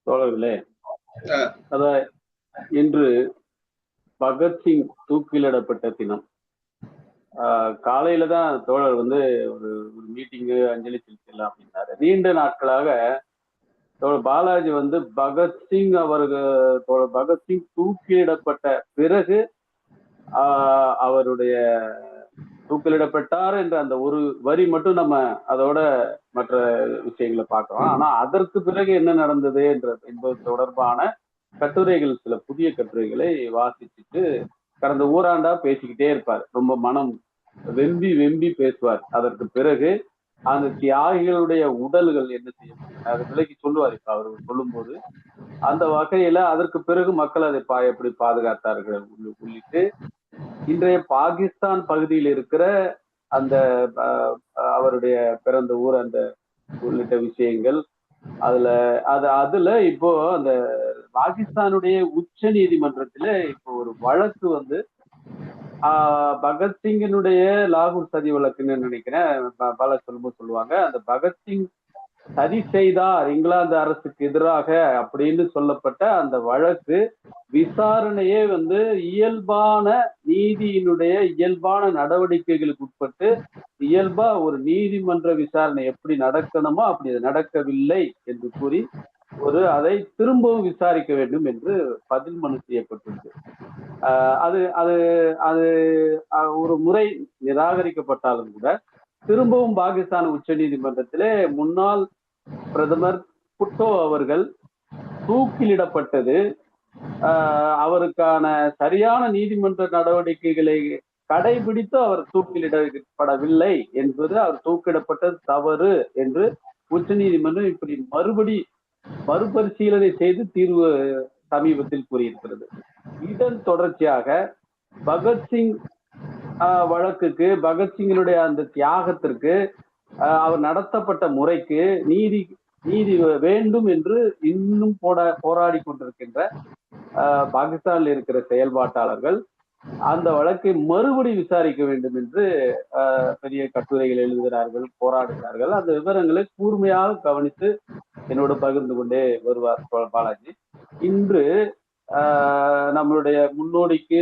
தோழர்களே, அதான் இன்று பகத்சிங் தூக்கிலிடப்பட்ட தினம். காலையில தான் தோழர் வந்து ஒரு மீட்டிங்கு அஞ்சலி செலுத்தலாம் அப்படின்னாரு. நீண்ட நாட்களாக தோழர் பாலாஜி வந்து பகத்சிங் பகத்சிங் தூக்கிலிடப்பட்ட பிறகு அவருடைய தூக்கிலிடப்பட்டார் என்ற அந்த ஒரு வரி மட்டும் நம்ம அதோட மற்ற விஷயங்களை பார்க்கிறோம். ஆனா அதற்கு பிறகு என்ன நடந்தது என்பது தொடர்பான கட்டுரைகள், சில புதிய கட்டுரைகளை வாசிச்சுட்டு கடந்த ஊராண்டா பேசிக்கிட்டே இருப்பார். ரொம்ப மனம் வெம்பி வெம்பி பேசுவார். அதற்கு பிறகு அந்த தியாகிகளுடைய உடல்கள் என்ன செய்ய முடியும் அதை விலக்கி சொல்லுவார். இப்ப அவர் சொல்லும் போது அந்த வகையில அதற்கு பிறகு மக்கள் அதை எப்படி பாதுகாத்தார்கள் உள்ளிட்டு இன்றைய பாகிஸ்தான் பகுதியில் இருக்கிற அந்த அவருடைய பிறந்த ஊர் அந்த உள்ளிட்ட விஷயங்கள் அதுல இப்போ அந்த பாகிஸ்தானுடைய உச்ச நீதிமன்றத்துல இப்போ ஒரு வழக்கு வந்து பகத்சிங்கினுடைய லாகூர் சதி வழக்குன்னு நினைக்கிறேன். பல சொல்லுவாங்க அந்த பகத்சிங் சதி செய்தார் இங்கிலாந்து அரசுக்கு எதிராக அப்படின்னு சொல்லப்பட்ட அந்த வழக்கு விசாரணையே வந்து இயல்பான நீதியினுடைய இயல்பான நடவடிக்கைகளுக்கு உட்பட்டு இயல்பா ஒரு நீதிமன்ற விசாரணை எப்படி நடக்கணுமோ அப்படி நடக்கவில்லை என்று கூறி அதை திரும்பவும் விசாரிக்க வேண்டும் என்று பதில் மனு செய்யப்பட்டிருக்கு. அது அது அது ஒரு முறை நிராகரிக்கப்பட்டாலும் கூட திரும்பவும் பாகிஸ்தான் உச்ச நீதிமன்றத்திலே முன்னாள் பிரதமர் புட்டோ அவர்கள் தூக்கிலிடப்பட்டது அவருக்கான சரியான நீதிமன்ற நடவடிக்கைகளை கடைபிடித்து அவர் தூக்கிலிடப்படவில்லை என்பது அவர் தூக்கிடப்பட்டது தவறு என்று உச்ச நீதிமன்றம் இப்படி மறுபரிசீலனை செய்து தீர்வு சமீபத்தில் கூறியிருக்கிறது. இதன் தொடர்ச்சியாக பகத்சிங் வழக்குக்கு பகத்சிங்கினுடைய அந்த தியாகத்திற்கு அவர் நடத்தப்பட்ட முறைக்கு நீதி வேண்டும் என்று இன்னும் போராடி கொண்டிருக்கின்ற பாகிஸ்தானில் இருக்கிற செயல்பாட்டாளர்கள் அந்த வழக்கை மறுபடி விசாரிக்க வேண்டும் என்று பெரிய கட்டுரைகள் எழுதுகிறார்கள், போராடுகிறார்கள். அந்த விவரங்களை கூர்மையாக கவனித்து என்னோடு பகிர்ந்து கொண்டே வருவார் பாலாஜி. இன்று நம்மளுடைய முன்னோடிக்கு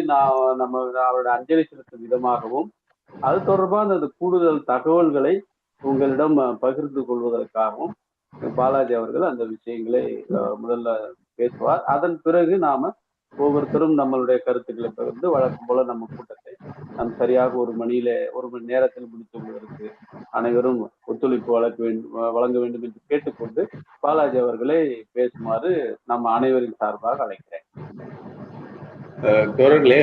அவருடைய அஞ்சலி செலுத்தும் விதமாகவும் அது தொடர்பான அந்த கூடுதல் தகவல்களை உங்களிடம் பகிர்ந்து கொள்வதற்காகவும் பாலாஜி அவர்கள் அந்த விஷயங்களை முதல்ல பேசுவார். அதன் பிறகு நாம ஒவ்வொருத்தரும் நம்மளுடைய கருத்துக்களை பகிர்ந்து வழக்கம் போல நம்ம கூட்டத்தை நம் சரியாக ஒரு மணி நேரத்தில் முடித்து கொள்வதற்கு அனைவரும் ஒத்துழைப்பு வழங்க வேண்டும் என்று கேட்டுக்கொண்டு பாலாஜி அவர்களை பேசுமாறு நம்ம அனைவரின் சார்பாக அழைக்கிறேன். தோழர்களே,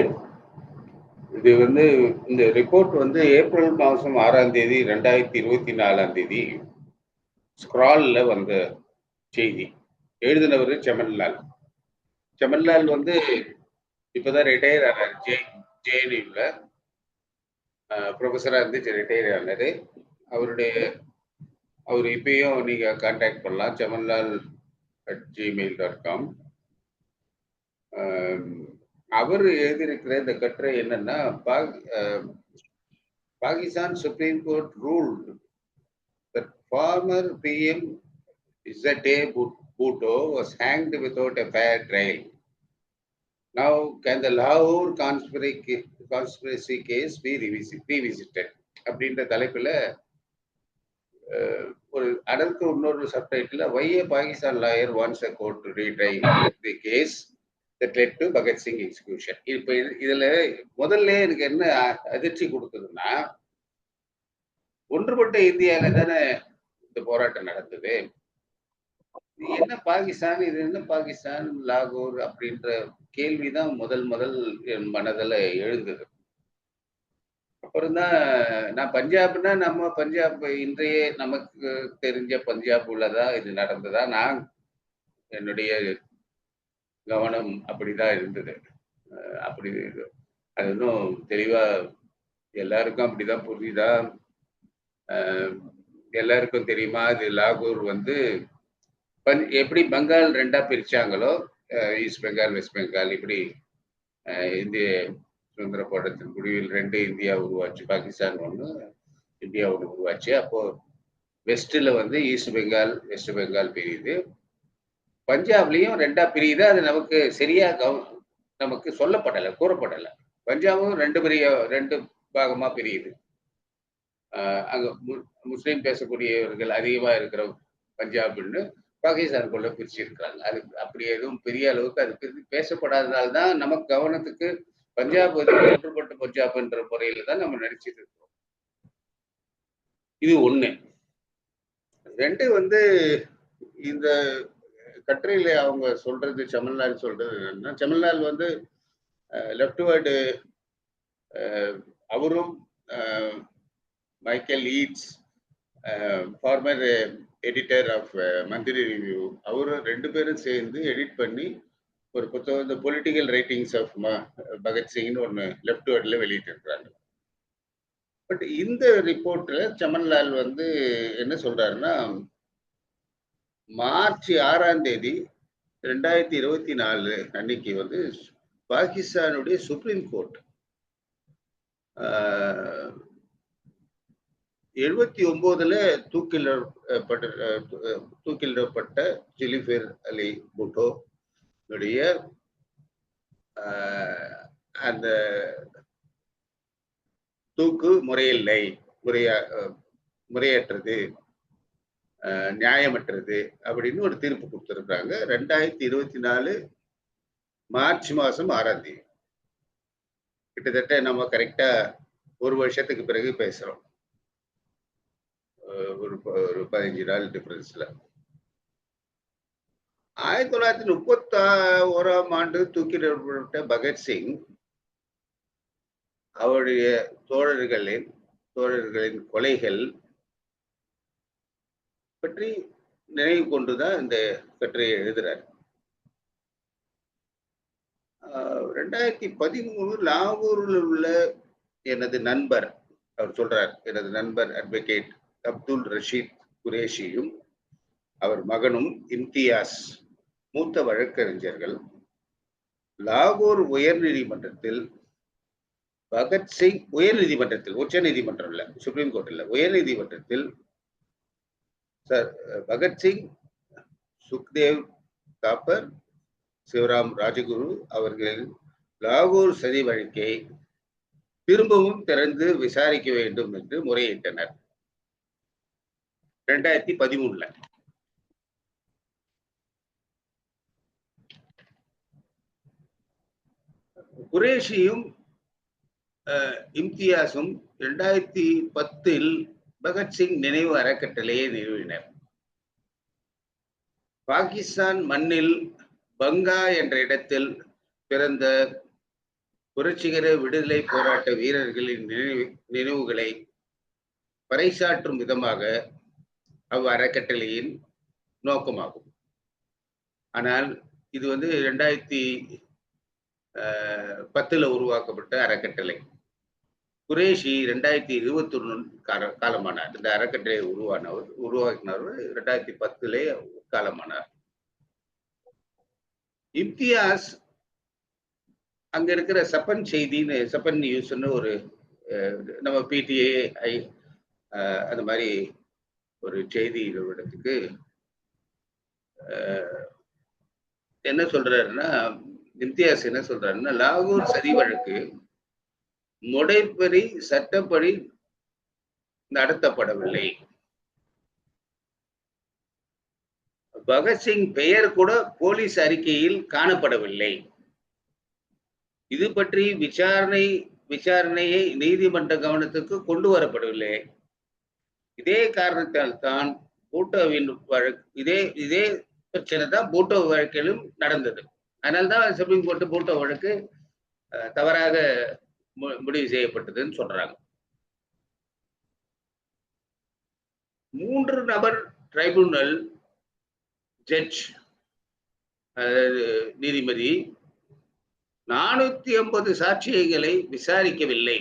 இது வந்து இந்த ரிப்போர்ட் வந்து ஏப்ரல் மாதம் 6ஆம் தேதி 2024ஆம் தேதி ஸ்க்ரால்ல வந்த செய்தி. எழுதினவர் செமன்லால். செமன்லால் வந்து இப்பதான் ரிட்டையர் ஆனார். ஜேஎன்யூல ப்ரொஃபஸரா இருந்து ரிட்டையர் ஆனாரு. அவர் இப்பயும் நீங்க கான்டாக்ட் பண்ணலாம், chamanlal@gmail.com. அவர் எழுதியிருக்கிற இந்த கட்டுரை என்னன்னா, Pakistan Supreme Court ruled that former PM Izzat-e Bhutto was hanged without a fair trial. Now can the Lahore conspiracy case be revisited? அப்படின்ற தலைப்புல ஒரு அதற்கு இன்னொரு subtitle why a Pakistan lawyer wants a court to retry the case that led to Bhagat Singh execution. இப்ப இதுல முதல்ல எனக்கு என்ன அதிர்ச்சி கொடுத்ததுன்னா, ஒன்றுபட்ட இந்தியாவில தானே இந்த போராட்டம் நடந்தது. என்ன பாகிஸ்தான், இது என்ன பாகிஸ்தான், லாகூர் அப்படின்ற கேள்விதான் முதல் என் மனதில் எழுந்தது. அப்புறம்தான் நான் பஞ்சாப்னா நம்ம பஞ்சாப் இன்றைய நமக்கு தெரிஞ்ச பஞ்சாப் உள்ளதா இது நடந்ததா, நான் என்னுடைய கவனம் அப்படிதான் இருந்தது. அப்படி அது இன்னும் தெளிவா எல்லாருக்கும் அப்படிதான் புரியுதா, எல்லாருக்கும் தெரியுமா? இது லாகூர் வந்து எப்படி பெங்கால் ரெண்டா பிரிச்சாங்களோ, ஈஸ்ட் பெங்கால் வெஸ்ட் பெங்கால், இப்படி இந்திய சுதந்திர போராட்டத்தின் முடிவில் 2 இந்தியா உருவாச்சு. பாகிஸ்தான் ஒன்று, இந்தியா ஒன்று உருவாச்சு. அப்போ வெஸ்ட்ல வந்து ஈஸ்ட் பெங்கால், வெஸ்ட் பெங்கால் பிரியுது. பஞ்சாப்லயும் 2ஆ பிரியுது. அது நமக்கு சரியா நமக்கு சொல்லப்படல, கூறப்படல. பஞ்சாபும் 2 பாகமா பிரியுது. அங்க முஸ்லீம் பேசக்கூடியவர்கள் அதிகமா இருக்கிற பஞ்சாப்னு பாகிஸ்தானுக்குள்ள பிரிச்சிருக்கிறாங்க. அது அப்படி எதுவும் பெரிய அளவுக்கு அது பேசப்படாததால் தான் நமக்கு கவனத்துக்கு பஞ்சாப் வந்து ஒன்றுபட்ட பஞ்சாப் என்ற முறையில தான் நம்ம நினைச்சிட்டு இருக்கோம். இது ஒண்ணு. 2 வந்து இந்த கட்டுரையில அவங்க சொல்றது, செமல்லால் சொல்றது என்னன்னா, செமல்லால் வந்து லெப்ட்வர்டு அவரும் Michael Yates former editor of Monthly Review அவரும் 2 பேரும் சேர்ந்து எடிட் பண்ணி ஒரு புத்தகம், இந்த பொலிட்டிக்கல் ரைட்டிங்ஸ் ஆஃப் பகத்சிங்னு ஒன்று லெப்ட்வர்ட்ல வெளியிட்டு இருக்கிறாங்க. பட் இந்த ரிப்போர்ட்ல செமன்லால் வந்து என்ன சொல்றாருன்னா, மார்ச் 6ஆம் தேதி 2024 அன்னைக்கு வந்து பாகிஸ்தானுடைய சுப்ரீம் கோர்ட் 79ல தூக்கிலிடப்பட்ட ஜுல்ஃபிகர் அலி பூட்டோ அந்த தூக்கு முறையில்லை, முறையற்றது, நியாயமற்றது அப்படின்னு ஒரு தீர்ப்பு கொடுத்திருக்காங்க. 2024 மார்ச் மாசம் 6ஆம் தேதி. கிட்டத்தட்ட நம்ம கரெக்டா ஒரு வருஷத்துக்கு பிறகு பேசுறோம். ஒரு 15 நாள் டிஃபரன்ஸ்ல. 1931ஆம் ஆண்டு தூக்கிலிடப்பட்ட பகத்சிங் அவருடைய தோழர்களின் கொலைகள் பற்றி நினைவு கொண்டுதான் இந்த கட்டுரையை எழுதுறார். 2013 லாகூரில் உள்ள எனது நண்பர், அவர் சொல்றார், எனது நண்பர் அட்வொகேட் அப்துல் ரஷீத் குரேஷியும் அவர் மகனும் இம்தியாஸ் மூத்த வழக்கறிஞர்கள் லாகூர் உயர்நீதிமன்றத்தில் பகத்சிங் உச்ச நீதிமன்றம் இல்ல, சுப்ரீம் கோர்ட் இல்ல, உயர் நீதிமன்றத்தில் பகத்சிங், சுக்தேவ் தாப்பர், சிவராம் ராஜகுரு அவர்களின் லாகூர் சதி வழக்கை திரும்பவும் திறந்து விசாரிக்க வேண்டும் என்று முறையிட்டனர். 2013ல குரேஷியும் இம்தியாஸும் 2010 பகத்சிங் நினைவு அறக்கட்டளையை நிறுவினர். பாகிஸ்தான் மண்ணில் பங்கா என்ற இடத்தில் பிறந்த புரட்சிகர விடுதலை போராட்ட வீரர்களின் நினைவுகளை பறைசாற்றும் விதமாக அவ்வறக்கட்டளையின் நோக்கமாகும். ஆனால் இது வந்து 2010 உருவாக்கப்பட்ட அறக்கட்டளை. குரேஷி 2021 காலமானார். இந்த அறக்கட்டளை உருவாக்கினவர் 2010 காலமானார். இம்தியாஸ் அங்க இருக்கிற சப்பன் நியூஸ்ன்னு ஒரு நம்ம பிடிஐ அந்த மாதிரி ஒரு செய்தி நிறுவனத்துக்கு என்ன சொல்றாருன்னா, இம்தியாஸ் என்ன சொல்றாருன்னா, லாகூர் சதி வழக்கு முறைப்படி சட்டப்படி நடத்தப்படவில்லை. பகத்சிங் பெயர் கூட போலீஸ் அறிக்கையில் காணப்படவில்லை. இது பற்றி விசாரணையை நீதிமன்ற கவனத்துக்கு கொண்டு வரப்படவில்லை. இதே காரணத்தால் தான் பூட்டோவின் வழக்கு இதே பிரச்சனை தான் பூட்டோ வழக்கிலும் நடந்தது. அதனால்தான் சுப்ரீம் கோர்ட் பூட்டோ வழக்கு தவறாக முடிவு செய்யப்பட்டதுன்னு சொல்றாங்க. 3 நபர் ட்ரைபுனல் ஜட்ஜ், நீதிபதி 450 சாட்சியங்களை விசாரிக்கவில்லை.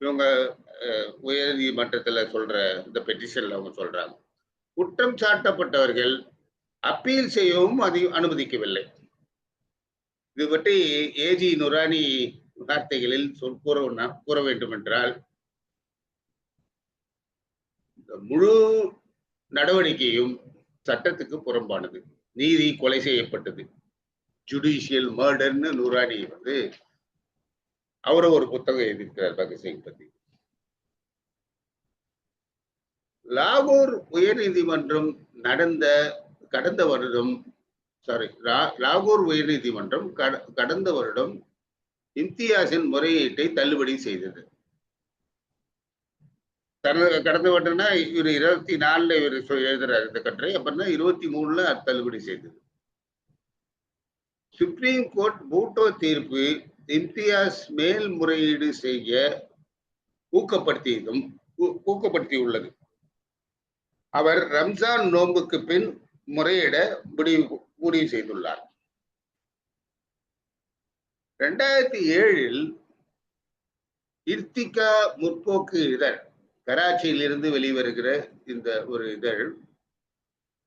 இவங்க உயர் நீதிமன்றத்துல சொல்ற இந்த பெட்டிஷன்ல அவங்க சொல்றாங்க, குற்றம் சாட்டப்பட்டவர்கள் அப்பீல் செய்யவும் அனுமதிக்கவில்லை. இது பற்றி ஏஜி நுரானி வார்த்தைகளில் கூற வேண்டும் என்றால், முழு நடவடிக்கையும் சட்டத்துக்கு புறம்பானது. நீதி கொலை செய்யப்பட்டது. ஜுடிஷியல் மர்டர்னு நூரானி வந்து அவரும் ஒரு புத்தகம் எழுதியிருக்கிறார் பகத்சிங் பத்தி. லாகூர் உயர்நீதிமன்றம் கடந்த வருடம் லாகூர் உயர்நீதிமன்றம் கடந்த வருடம் இம்தியாஸின் முறையீட்டை தள்ளுபடி செய்தது. கடந்த வருடம்னா இவர் 24 இவர் எழுதுறாரு இந்த கட்டுரை, அப்படின்னா 23 தள்ளுபடி செய்தது. சுப்ரீம் கோர்ட் பூட்டோ தீர்ப்பு இம்தியாஸ் மேல்முறையீடு செய்ய ஊக்கப்படுத்தியுள்ளது. அவர் ரம்ஜான் நோன்புக்கு பின் முறையிட முடிவு செய்துள்ளார். 2007 இர்த்திகா முற்போக்கு இதழ், கராச்சியில் இருந்து வெளிவருகிற இந்த ஒரு இதழ்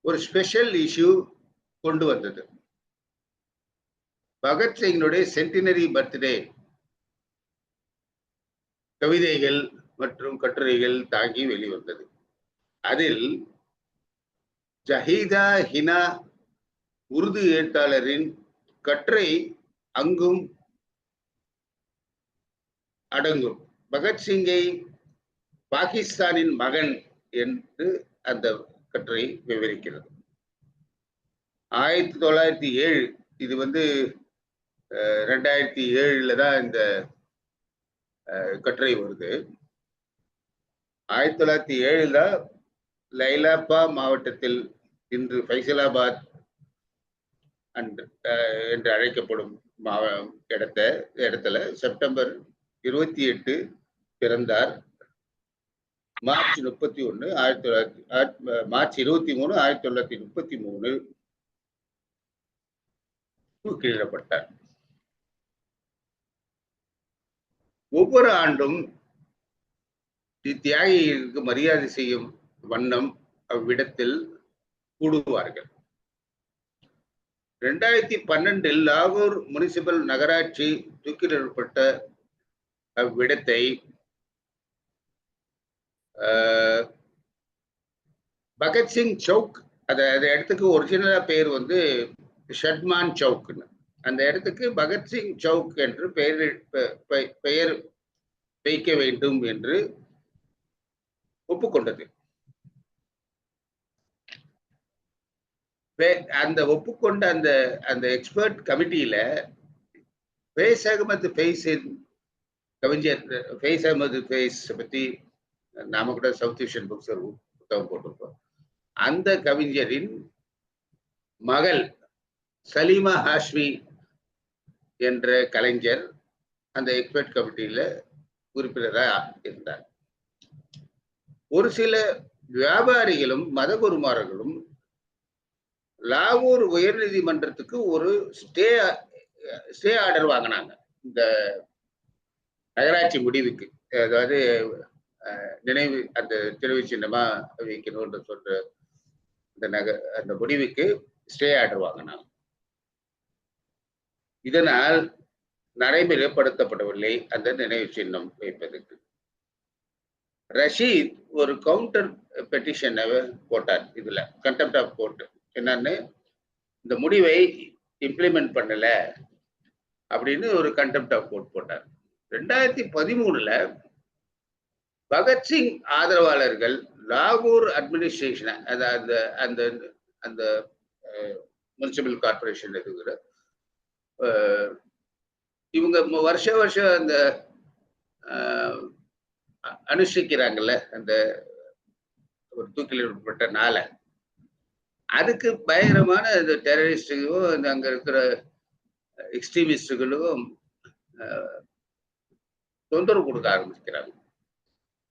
ஒரு ஸ்பெஷல் இஷ்யூ கொண்டு வந்தது. பகத்சிங்கினுடைய சென்டினரி பர்த்டே கவிதைகள் மற்றும் கட்டுரைகள் தாங்கி வெளிவந்தது. அதில் ஜஹீதா ஹினா உருது எழுத்தாளரின் கட்டுரை அங்கும் அடங்கும். பகத்சிங்கை பாகிஸ்தானின் மகன் என்று அந்த கட்டுரை விவரிக்கிறது. 1907 இது வந்து 2007 தான் இந்த கட்டுரை வருது. 1907 லைலாப்பா மாவட்டத்தில் இன்று ஃபைசலாபாத் என்று அழைக்கப்படும் இடத்துல செப்டம்பர் 28 பிறந்தார். மார்ச் 23 1933 தூக்கிலிடப்பட்டார். ஒவ்வொரு ஆண்டும் தியாகிகளுக்கு மரியாதை செய்யும் வண்ணம் அவ்விடத்தில் கூடுவார்கள். 2012 லாகூர் முனிசிபல் நகராட்சி தூக்கிலிடப்பட்ட அவ்விடத்தை பகத்சிங் சவுக், அந்த இடத்துக்கு ஒரிஜினலா பேர் வந்து ஷட்மான் சவுக்னு, அந்த இடத்துக்கு பகத்சிங் சவுக் என்று பெயர் வைக்க வேண்டும் என்று ஒப்புக்கொண்டது. அந்த ஒப்புக்கொண்ட அந்த எக்ஸ்பர்ட் கமிட்டியில ஃபைஸ் அகமது ஃபைஸின் கவிஞர் ஃபைஸ் அகமது ஃபைஸ் பத்தி நாம கூட சவுத் ஏஷியன் புக்ஸ் புத்தகம் போட்டிருக்கோம். அந்த கவிஞரின் மகள் சலீமா ஹாஷ்மி என்ற கலைஞர் அந்த எக்ஸ்பர்ட் கமிட்டியில உறுப்பினராக இருந்தார். ஒரு சில வியாபாரிகளும் மதகுருமார்களும் லாகூர் உயர்நீதிமன்றத்துக்கு ஒரு ஸ்டே ஆர்டர் வாங்கினாங்க இந்த நகராட்சி முடிவுக்கு. அதாவது நினைவு அந்த தெரிவு சின்னமா வைக்கணும்னு சொல்ற அந்த முடிவுக்கு ஸ்டே ஆர்டர் வாங்கினாங்க. இதனால் நடைமுறைப்படுத்தப்படவில்லை அந்த நினைவு சின்னம் வைப்பதற்கு. ரஷீத் ஒரு கவுண்டர் பெட்டிஷன் போட்டார். இதுல கண்டெம்ட் ஆஃப் கோர்ட் என்னன்னு, இந்த முடிவை இம்ப்ளிமெண்ட் பண்ணல அப்படின்னு ஒரு கண்டெம்ட் ஆஃப் கோர்ட் போட்டார். 2013 பகத்சிங் ஆதரவாளர்கள் லாகூர் அட்மினிஸ்ட்ரேஷன், அந்த முனிசிபல் கார்பரேஷன் இருக்கிற இவங்க வருஷம் அந்த அனுஷ்டிக்கிறாங்கல்ல அந்த ஒரு தூக்கிலிடப்பட்ட நாளை, அதுக்கு பயங்கரமான இந்த டெரரிஸ்டுகளும் அங்க இருக்கிற எக்ஸ்ட்ரீமிஸ்டுகளும் தொந்தரவு கொடுக்க ஆரம்பிக்கிறாங்க.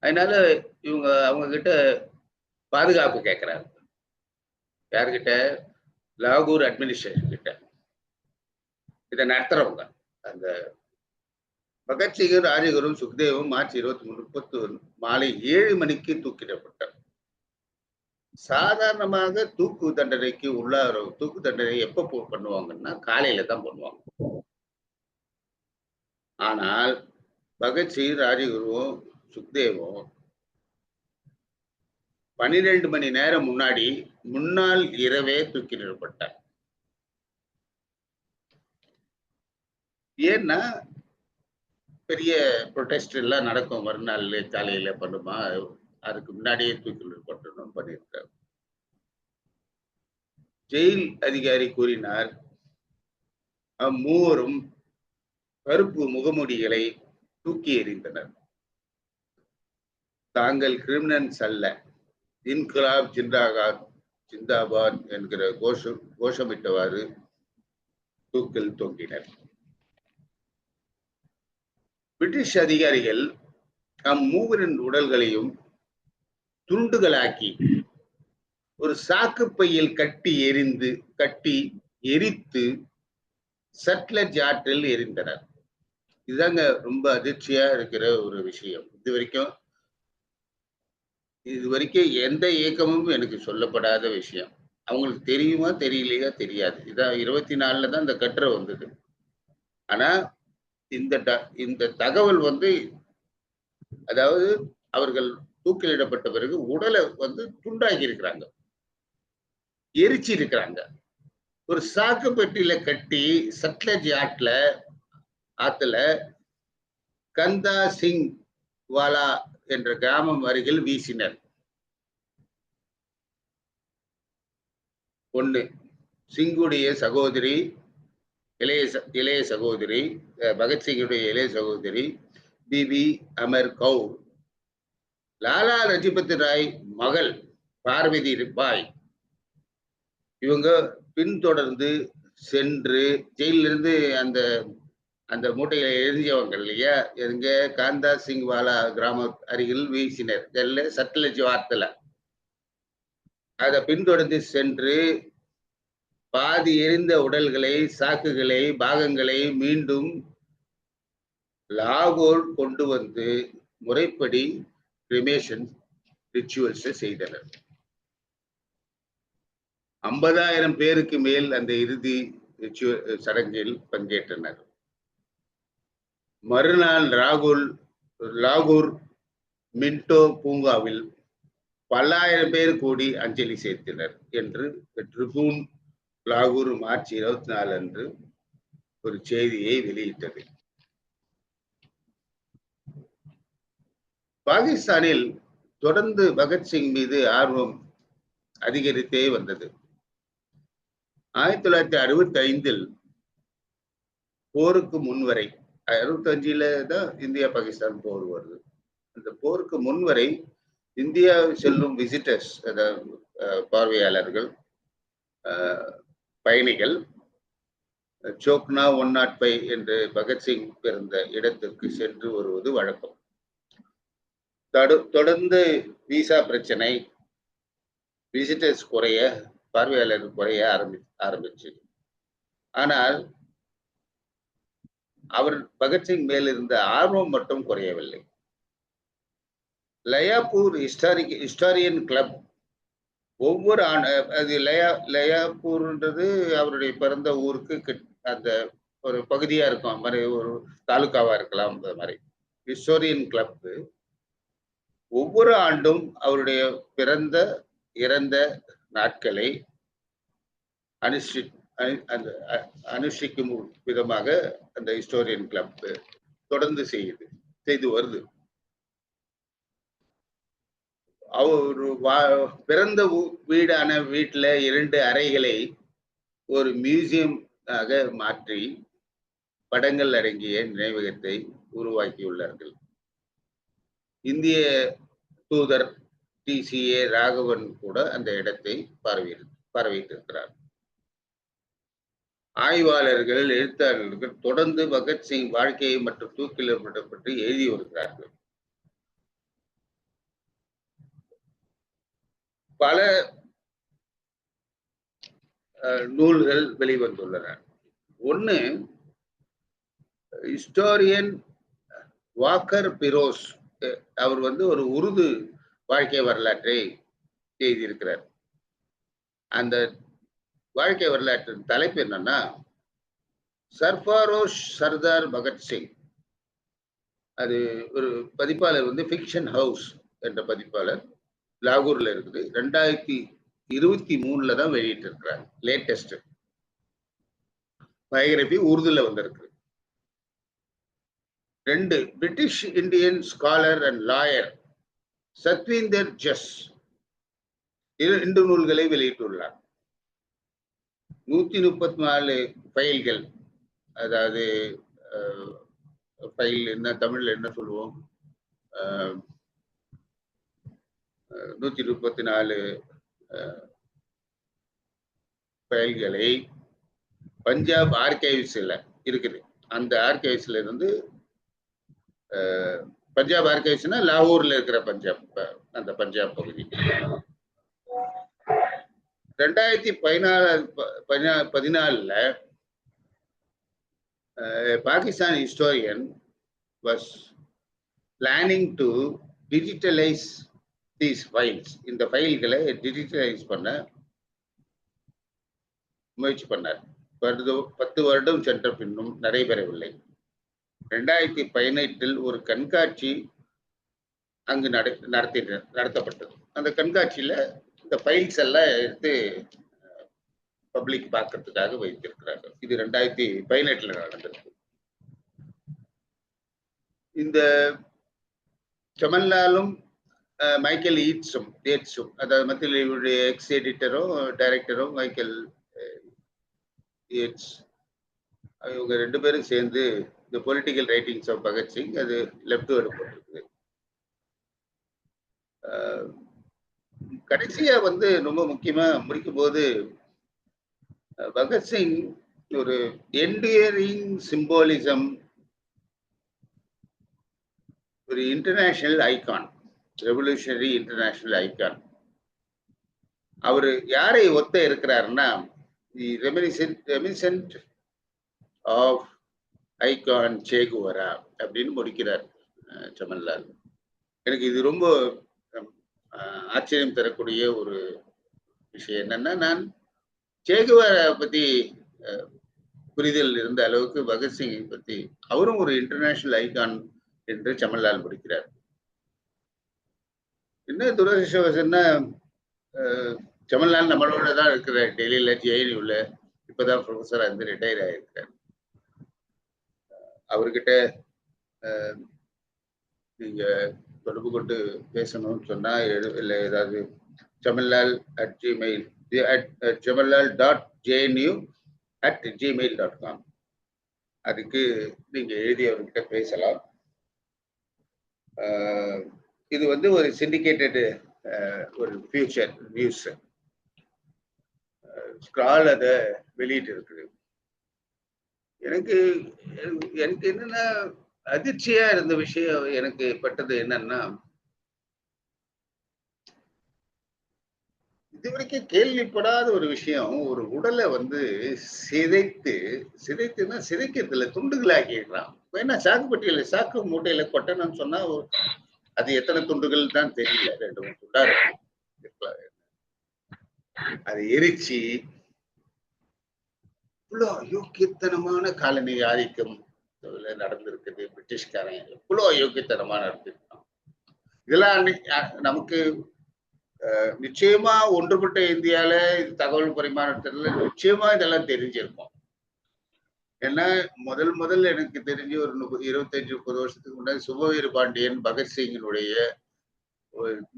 அதனால அவங்க கிட்ட பாதுகாப்பு கேட்கிறாங்க. யாருக்கிட்ட? லாகூர் அட்மினிஸ்ட்ரேஷன் கிட்ட. இதை நடத்துறவங்க அந்த பகத்சிங்கும் ராஜகுரும் சுக்தேவும் மார்ச் 23 மாலை 7 மணிக்கு தூக்கிடப்பட்டார். சாதாரணமாக தூக்கு தண்டனைக்கு தூக்கு தண்டனை எப்ப பண்ணுவாங்கன்னா காலையில தான் பண்ணுவாங்க. ஆனால் பகத்சிங், ராஜகுருவும் சுக்தேவும் 12 மணி நேரம் முன்னாடி முன்னாள் இரவே தூக்கிலிடப்பட்டார். ஏன்னா பெரிய ப்ரொடெஸ்ட் எல்லாம் நடக்கும், மறுநாள் காலையில பண்ணுமா, அதுக்கு முன்னாடியே தூக்கிலிடப்பட்டணும் பண்ணியிருக்காரு. ஜெயில் அதிகாரி கூறினார், அம்மூவரும் கருப்பு முகமூடிகளை தூக்கி எறிந்தனர். தாங்கள் கிரிமினல்ஸ் அல்ல, இன்குலாப் ஜிந்தாபாத் என்கிற கோஷமிட்டவாறு தூக்கில் தொங்கினர். பிரிட்டிஷ் அதிகாரிகள் அம்மூவரின் உடல்களையும் துண்டுகளாக்கி ஒரு சாக்கு பையில் கட்டி எரித்து சட்லஜ் ஆற்றில் எரிந்தனர். இதுதாங்க ரொம்ப அதிர்ச்சியா இருக்கிற ஒரு விஷயம். இது வரைக்கும் எந்த இயக்கமும் எனக்கு சொல்லப்படாத விஷயம். அவங்களுக்கு தெரியுமா தெரியலையா தெரியாது. இதான் 24ல தான் இந்த கட்டுரை வந்தது. ஆனா இந்த தகவல் அதாவது அவர்கள் தூக்கிலிடப்பட்ட பிறகு உடலை துண்டாக்கி இருக்கிறாங்க, எரிச்சு இருக்கிறாங்க. ஒரு சாக்கு பெட்டியில கட்டி சட்லஜ் ஆத்துல கந்தா சிங் வாலா என்ற கிராமம் அருகில் வீசினர். ஒண்ணு, சிங்குடைய சகோதரி, இளைய சகோதரி, பகத்சிங்குடைய இளைய சகோதரி பிபி அமர் கவுர், லாலா லஜபதி ராய் மகள் பார்வதி பாய், இவங்க பின்தொடர்ந்து சென்று ஜெயிலிருந்து அந்த மூட்டைகளை எரிஞ்சவங்க இல்லையா, எங்க காந்தா சிங் வாலா கிராம அருகில் வீசினர். சட்லஜ் ஆத்துல அதை பின்தொடர்ந்து சென்று பாதி எரிந்த உடல்களை, சாக்குகளை, பாகங்களை மீண்டும் லாகூர் கொண்டு வந்து முறைப்படி கிரிமேஷன் ரிச்சுவல்ஸ் செய்தனர். 50,000 பேருக்கு மேல் அந்த இறுதி சடங்கில் பங்கேற்றனர். மறுநாள் லாகூர் மின்டோ பூங்காவில் பல்லாயிரம் பேர் கூடி அஞ்சலி செலுத்தினர் என்று ட்ரிபூன் லாகூர் மார்ச் 24 அன்று ஒரு செய்தியை வெளியிட்டது. பாகிஸ்தானில் தொடர்ந்து பகத்சிங் மீது ஆர்வம் அதிகரித்தே வந்தது. 1965 போருக்கு முன்வரை, 65ல தான் இந்தியா பாகிஸ்தான் போர் வருது. அந்த போருக்கு முன்வரை இந்தியா செல்லும் விசிட்டர்ஸ், அதாவது பார்வையாளர்கள், பயணிகள் சோக்னா 105 என்று பகத்சிங் பிறந்த இடத்திற்கு சென்று வருவது வழக்கம். தொடர்ந்து விசா பிரச்சனை, விசிட்டர்ஸ் குறைய, பார்வையாளர்கள் குறைய ஆரம்பிச்சு. ஆனால் அவர் பகத்சிங் மேல் இருந்த ஆர்வம் மட்டும் குறையவில்லை. லயாப்பூர் ஹிஸ்டாரியன் கிளப் ஒவ்வொரு அது லயாப்பூர்ன்றது அவருடைய பிறந்த ஊருக்கு அந்த ஒரு பகுதியா இருக்கும், மாதிரி ஒரு தாலுக்காவா இருக்கலாம். அந்த மாதிரி ஹிஸ்டோரியன் கிளப் ஒவ்வொரு ஆண்டும் அவருடைய பிறந்த இறந்த நாட்களை அனுஷ்டிக்கும் விதமாக அந்த ஹிஸ்டோரியன் கிளப் தொடர்ந்து செய்து வருது. அவர் பிறந்த வீடான வீட்டுல 2 அறைகளை ஒரு மியூசியம் ஆக மாற்றி படங்கள் அடங்கிய நினைவகத்தை உருவாக்கியுள்ளார்கள். இந்திய தூதர் TCA ராகவன் கூட அந்த இடத்தை பார்வையிட்டிருக்கிறார். ஆய்வாளர்கள், எழுத்தாளர்கள் தொடர்ந்து பகத்சிங் வாழ்க்கையை மற்றும் தூக்கிலிடப்பட்ட பற்றி எழுதி வருகிறார்கள். பல நூல்கள் வெளிவந்துள்ளன. ஒண்ணு, ஹிஸ்டோரியன் வாக்கர் பிரோஸ், அவர் ஒரு உருது வாழ்க்கை வரலாற்றை எழுதியிருக்கிறார். அந்த வாழ்க்கை வரலாற்றின் தலைப்பு என்னன்னா, சர்ஃபாரோஷ் சர்தார் பகத்சிங். அது ஒரு பதிப்பாளர் ஃபிக்ஷன் ஹவுஸ் என்ற பதிப்பாளர், லாகூர்ல இருக்குது. 2023 தான் வெளியிட்டு இருக்கிறாங்க. லேட்டஸ்ட் பயோகிராபி உருதுல வந்திருக்கு. 2 British Indian scholar and lawyer Satvinder Jas 2 நூல்களை வெளியிட்டுள்ளார். 134 ஃபைல்கள், அதாவது ஃபைல் என்ன தமிழ்ல என்ன சொல்லுவோம், 134 ஃபைல்களை பஞ்சாப் ஆர்கைவ்ஸ்ல இருக்குது. அந்த ஆர்கைவ்ஸ்ல இருந்து பஞ்சாப் ஆர்கைவ்ஸ்னா லாகூர்ல இருக்கிற பஞ்சாப், அந்த பஞ்சாப் பகுதி. 2014 Pakistan historian was planning to digitalize these files. இந்த ஃபைல்களை டிஜிட்டலைஸ் பண்ண முயற்சி பண்ணார். 10 வருடம் சென்ற பின்னும் நடைபெறவில்லை. 2018 ஒரு கண்காட்சி அங்கு நடத்தப்பட்டது. அந்த கண்காட்சியில இந்த ஃபைல்ஸ் எல்லாம் எடுத்து பப்ளிக் பார்க்கறதுக்காக வைத்திருக்கிறார்கள். இது 2018 நடந்திருக்கு. இந்த சமன்லாலும் மைக்கேல் ஈட்ஸும் அதாவது மத்திய எக்ஸ் எடிட்டரும் டைரக்டரும் மைக்கேல் ஈட்ஸ், இவங்க 2 பேரும் சேர்ந்து இந்த பொலிட்டிக்கல் ரைட்டிங்ஸ் ஆஃப் பகத்சிங், அது லெஃப்ட் எடுக்கப்பட்டிருக்குது. கடைசியா ரொம்ப முக்கியமா முடிக்கும் போது பகத்சிங் ஒரு என்டியரிங் சிம்பாலிசம், ஒரு international icon, revolutionary international icon. அவரு யாரை ஒத்த இருக்கிறாருன்னா reminiscent of icon Che Guevara அப்படின்னு முடிக்கிறார் சமன்லால். எனக்கு இது ரொம்ப ஆச்சரியம் தரக்கூடிய ஒரு விஷயம் என்னன்னா, நான் சே குவேரா பத்தி புரிதல் இருந்த அளவுக்கு பகத்சிங்கை பத்தி அவரும் ஒரு இன்டர்நேஷனல் ஐகான் என்று சமன்லால் முடிக்கிறார். என்ன துரதிர்ஷ்டவசம்னா, சமன்லால் நம்மளோட தான் இருக்கிறார், டெல்லியில ஜேஎன்யூல இப்பதான் ப்ரொஃபஸரா இருந்து ரிட்டையர் ஆயிருக்கிறார். அவர்கிட்ட நீங்க தொடர்பு கொண்டு பேசணும்னு சொன்னா, இல்லை ஏதாவது chamalal.jnu@gmail.com அதுக்கு நீங்க எழுதி அவர்கிட்ட பேசலாம். இது ஒரு சிண்டிகேட்டட் ஒரு ஃபியூச்சர் நியூஸ் ஸ்க்ரால் அதை வெளியிட்டு இருக்குது. எனக்கு என்னன்னா, அதிர்ச்சியா இருந்த விஷயம் எனக்கு பட்டது என்னன்னா, இதுவரைக்கும் கேள்விப்படாத ஒரு விஷயம். ஒரு உடலை சிதைத்துன்னா சிதைக்கிறதுல துண்டுகளாக்கிடுறான். ஏன்னா சாக்குப்பட்டியில சாக்கு மூட்டையில கொட்டணும்னு சொன்னா அது எத்தனை துண்டுகள் தான் தெரியல, 2-3 துண்டா இருக்கும். அதை எரிச்சு இவ்வளோ அயோக்கியத்தனமான காலனி ஆதிக்கம் நடந்திருக்குது. பிரிட்டிஷ்காரன் எவ்வளோ அயோக்கியத்தனமா நடந்திருக்கான். இதெல்லாம் நமக்கு நிச்சயமா ஒன்றுபட்ட இந்தியால தகவல் பரிமாற்றத்துல நிச்சயமா இதெல்லாம் தெரிஞ்சிருக்கும். ஏன்னா முதல்ல எனக்கு தெரிஞ்சு ஒரு 25-30 வருஷத்துக்கு முன்னாடி சுபவீர பாண்டியன் பகத்சிங்கினுடைய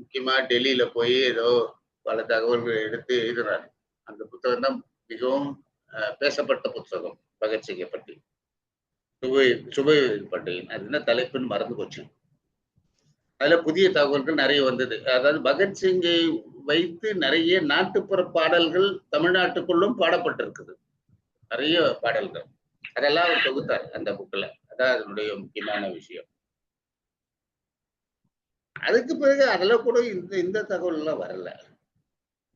முக்கியமா டெல்லியில போய் ஏதோ பல தகவல்களை எடுத்து எழுதுறாரு. அந்த புத்தகம் தான் மிகவும் பேசப்பட்ட புத்தகம் பகத்சிங்கை பற்றி. சுபவீர பாண்டியன், அது என்ன தலைப்புன்னு மறந்து போச்சு. அதுல புதிய தகவல்கள் நிறைய வந்தது. அதாவது பகத்சிங்கை வைத்து நிறைய நாட்டுப்புற பாடல்கள் தமிழ்நாட்டுக்குள்ளும் பாடப்பட்டிருக்குது, நிறைய பாடல்கள். அதெல்லாம் அவர் தொகுத்தார் அந்த புக்ல. அதான் அதனுடைய முக்கியமான விஷயம். அதுக்கு பிறகு அதெல்லாம் கூட இந்த தகவல் எல்லாம் வரல.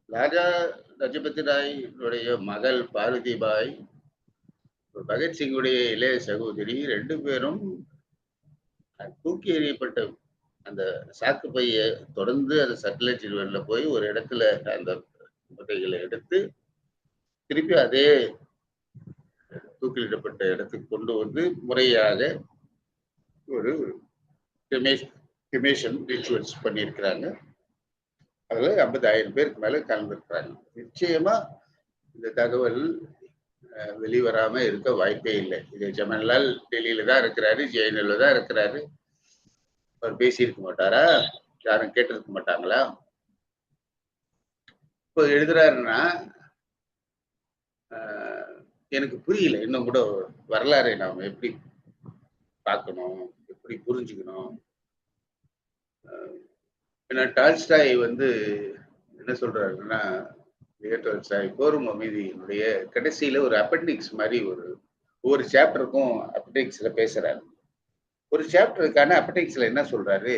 ராஜா லஜபதி ராயுடைய மகள் பார்வதி பாய், பகத்சிங்குடைய இளைய சகோதரி, 2 பேரும் தூக்கி எறியப்பட்ட அந்த சாக்கு பைய தொடர்ந்து அந்த சட்டலேஜ் ரிவர்ல போய் ஒரு இடத்துல அந்த முட்டைகளை எடுத்து திருப்பி அதே தூக்கிலிடப்பட்ட இடத்துக்கு கொண்டு வந்து முறையாக ஒரு கிரிமேஷன் ரிச்சுவல்ஸ் பண்ணியிருக்கிறாங்க. அதுல 50,000 பேருக்கு மேல கலந்துருக்கிறாங்க. நிச்சயமா இந்த தகவல் வெளிவராம இருக்க வாய்ப்பே இல்லை. இது ஜவஹர்லால் டெல்லியில தான் இருக்கிறாரு, ஜேஎன்யூல தான் இருக்கிறாரு. அவர் பேசியிருக்க மாட்டாரா? யாரும் கேட்டிருக்க மாட்டாங்களா? இப்போ எழுதுறாருன்னா எனக்கு புரியல. இன்னும் கூட வரலாறை நாம எப்படி பார்க்கணும், எப்படி புரிஞ்சுக்கணும். ஏன்னா டால்ஸ்டாய் வந்து என்ன சொல்றாருன்னா, போரும் அமைதியினுடைய கடைசியில ஒரு அப்பெண்டிக்ஸ் மாதிரி ஒவ்வொரு சாப்டருக்கும் அப்பெண்டிக்ஸ்ல பேசுறாரு. ஒரு சாப்டருக்கான அப்பெண்டிக்ஸ்ல என்ன சொல்றாரு,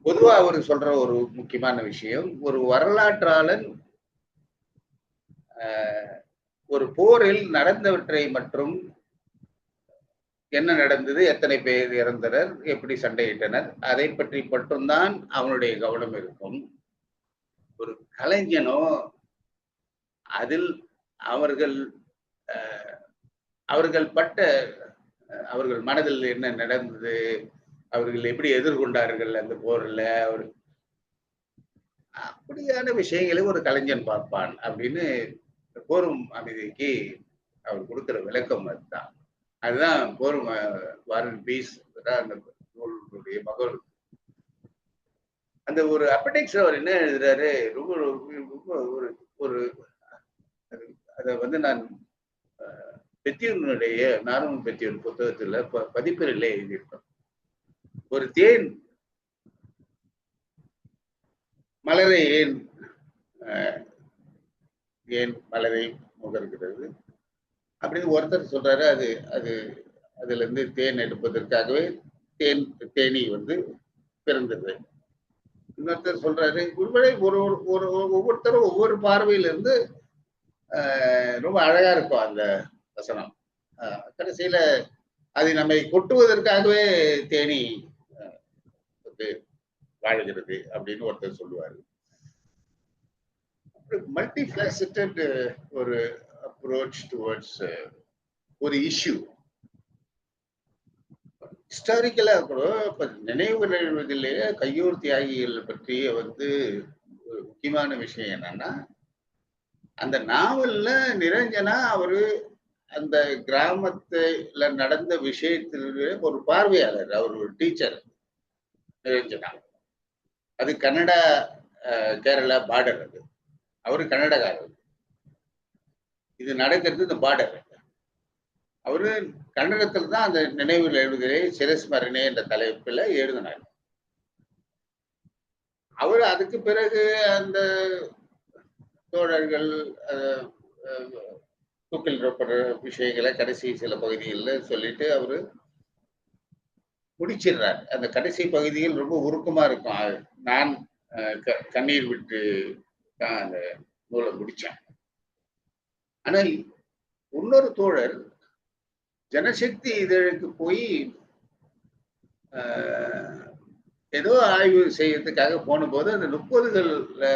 பொதுவா அவர் சொல்ற ஒரு முக்கியமான விஷயம், ஒரு வரலாற்றாளன் ஒரு போரில் நடந்தவற்றை மற்றும் என்ன நடந்தது, எத்தனை பேர் இறந்தனர், எப்படி சண்டையிட்டனர், அதை பற்றி மட்டும்தான் அவனுடைய கவனம் இருக்கும். ஒரு கலைஞனோ அதில் அவர்கள் பட்ட அவர்கள் மனதில் என்ன நடந்தது, அவர்கள் எப்படி எதிர்கொண்டார்கள் அந்த போர்ல, அப்படியான விஷயங்களை ஒரு கலைஞன் பார்ப்பான் அப்படின்னு போரும் அமைதிக்கு அவர் கொடுக்கிற விளக்கம் அதுதான். அதுதான் போரும் வார் அண்ட் பீஸ் அந்த நூலுடைய மகள். அந்த ஒரு அப்பெண்டிக்ஸ் அவர் என்ன எழுதுறாரு, ரொம்ப ரொம்ப ஒரு அதை வந்து நான் பெத்தியூனுடைய நார்மன் பெத்தியூன் புத்தகத்துல பதிப்பிலே எழுதியிருக்கேன். ஒரு தேன் மலரை ஏன் மலரை முகர்கிறது அப்படின்னு ஒருத்தர் சொல்றாரு. அதுல இருந்து தேன் எடுப்பதற்காகவே தேனி வந்து பிறந்தது. இன்னொருத்தர் சொல்றாரு, ஒவ்வொருத்தரும் ஒவ்வொரு பார்வையில இருந்து ரொம்ப அழகா இருக்கும் அந்த வசனம். கடைசியில அதை நம்மை கொட்டுவதற்காகவே தேனி வந்து வாழுகிறது அப்படின்னு ஒருத்தர் சொல்லுவாரு. மல்டிஃபேசட்டட் ஒரு அப்ரோச் டுவர்ட்ஸ் ஒரு இஷ்யூ. ஹிஸ்டாரிக்கலா கூட இப்ப நினைவுகள் எழுவதிலேயே கையூர் தியாகிகள் பற்றிய வந்து ஒரு முக்கியமான விஷயம் என்னன்னா, அந்த நாவல்ல நிரஞ்சனா அவரு அந்த கிராமத்துல நடந்த விஷயத்தில ஒரு பார்வையாளர், அவர் ஒரு டீச்சர் நிரஞ்சனா. அது கன்னடா கேரளா பார்டர். அது அவரு கன்னடகாரர். இது நடக்கிறது இந்த பார்டர். அவரு கன்னடத்தில் தான் அந்த நினைவில் எழுதுகிறே சிரஸ்மரணே என்ற தலைப்பில் எழுதினார். அவர் அதுக்கு பிறகு அந்த தோழர்கள் தூக்கிலிடப்படுற விஷயங்களை கடைசி சில பகுதிகளில் சொல்லிட்டு அவரு முடிச்சிடுறார். அந்த கடைசி பகுதியில் ரொம்ப உருக்கமா இருக்கும். நான் கண்ணீர் விட்டு தான் அந்த நூலை முடிச்சேன். ஆனா இன்னொரு தோழர் ஜனசக்தி இதழுக்கு போய் ஏதோ ஆய்வு செய்யறதுக்காக போன போது அந்த 30களில்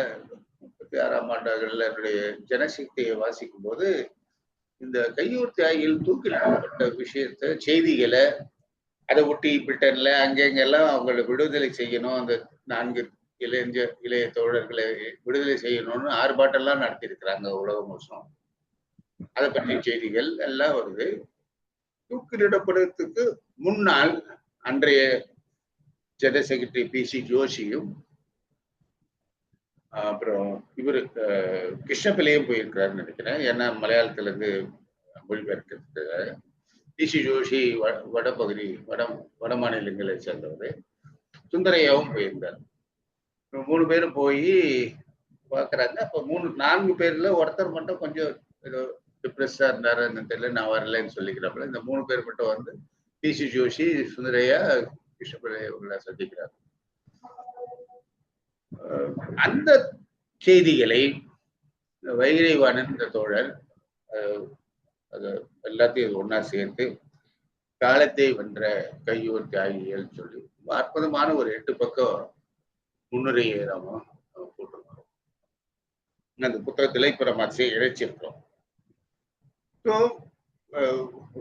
36ஆம் ஆண்டுகள்ல என்னுடைய ஜனசக்தியை வாசிக்கும் போது இந்த கையூர் தியாகிகள் தூக்கிலிடப்பட்ட விஷயத்த செய்திகளை அதை ஒட்டி பிரிட்டன்ல அங்கெங்கெல்லாம் அவங்களை விடுதலை செய்யணும், அந்த 4 இளைய தோழர்களை விடுதலை செய்யணும்னு ஆர்ப்பாட்டம்லாம் நடத்தியிருக்கிறாங்க உலகம் முழுசும். அதை பற்றிய செய்திகள் எல்லாம் வருது. தூக்கிலிடப்படுறதுக்கு முன்னால் அன்றைய ஜெனரல் செக்ரட்டரி PC ஜோஷியும் அப்புறம் இவரு கிருஷ்ணபிள்ளையும் போயிருக்கிறாருன்னு நினைக்கிறேன். ஏன்னா மலையாளத்துல இருந்து மொழிபெயர்க்கிறதுக்கு PC ஜோஷி வடபகுதி வட மாநிலங்களை சேர்ந்தவர். சுந்தரையாவும் போயிருந்தார். 3 பேரும் போய் பாக்குறாங்க. அப்ப 4 பேர்ல ஒருத்தர் மட்டும் கொஞ்சம் ஏதோ டிப்ரெஸ்டா இருந்தாருன்னு தெரியல, நான் வரலன்னு சொல்லிக்கிறப்ப இந்த 3 பேர் மட்டும் வந்து PC ஜோஷி, சுந்தரையா, கிருஷ்ணபிள்ளை இவங்களை சந்திக்கிறார். அந்த செய்திகளை வைகைவாணன் என்ற தோழர் அது எல்லாத்தையும் ஒன்னா சேர்த்து காலத்தை வென்ற கையூர் தியாகிகள் சொல்லி அற்புதமான ஒரு 8 பக்கம் முன்னுரையை நாம போட்டிருக்கிறோம். அந்த புத்தகத்திலே இப்ப நம்ம இழைச்சிருக்கிறோம்.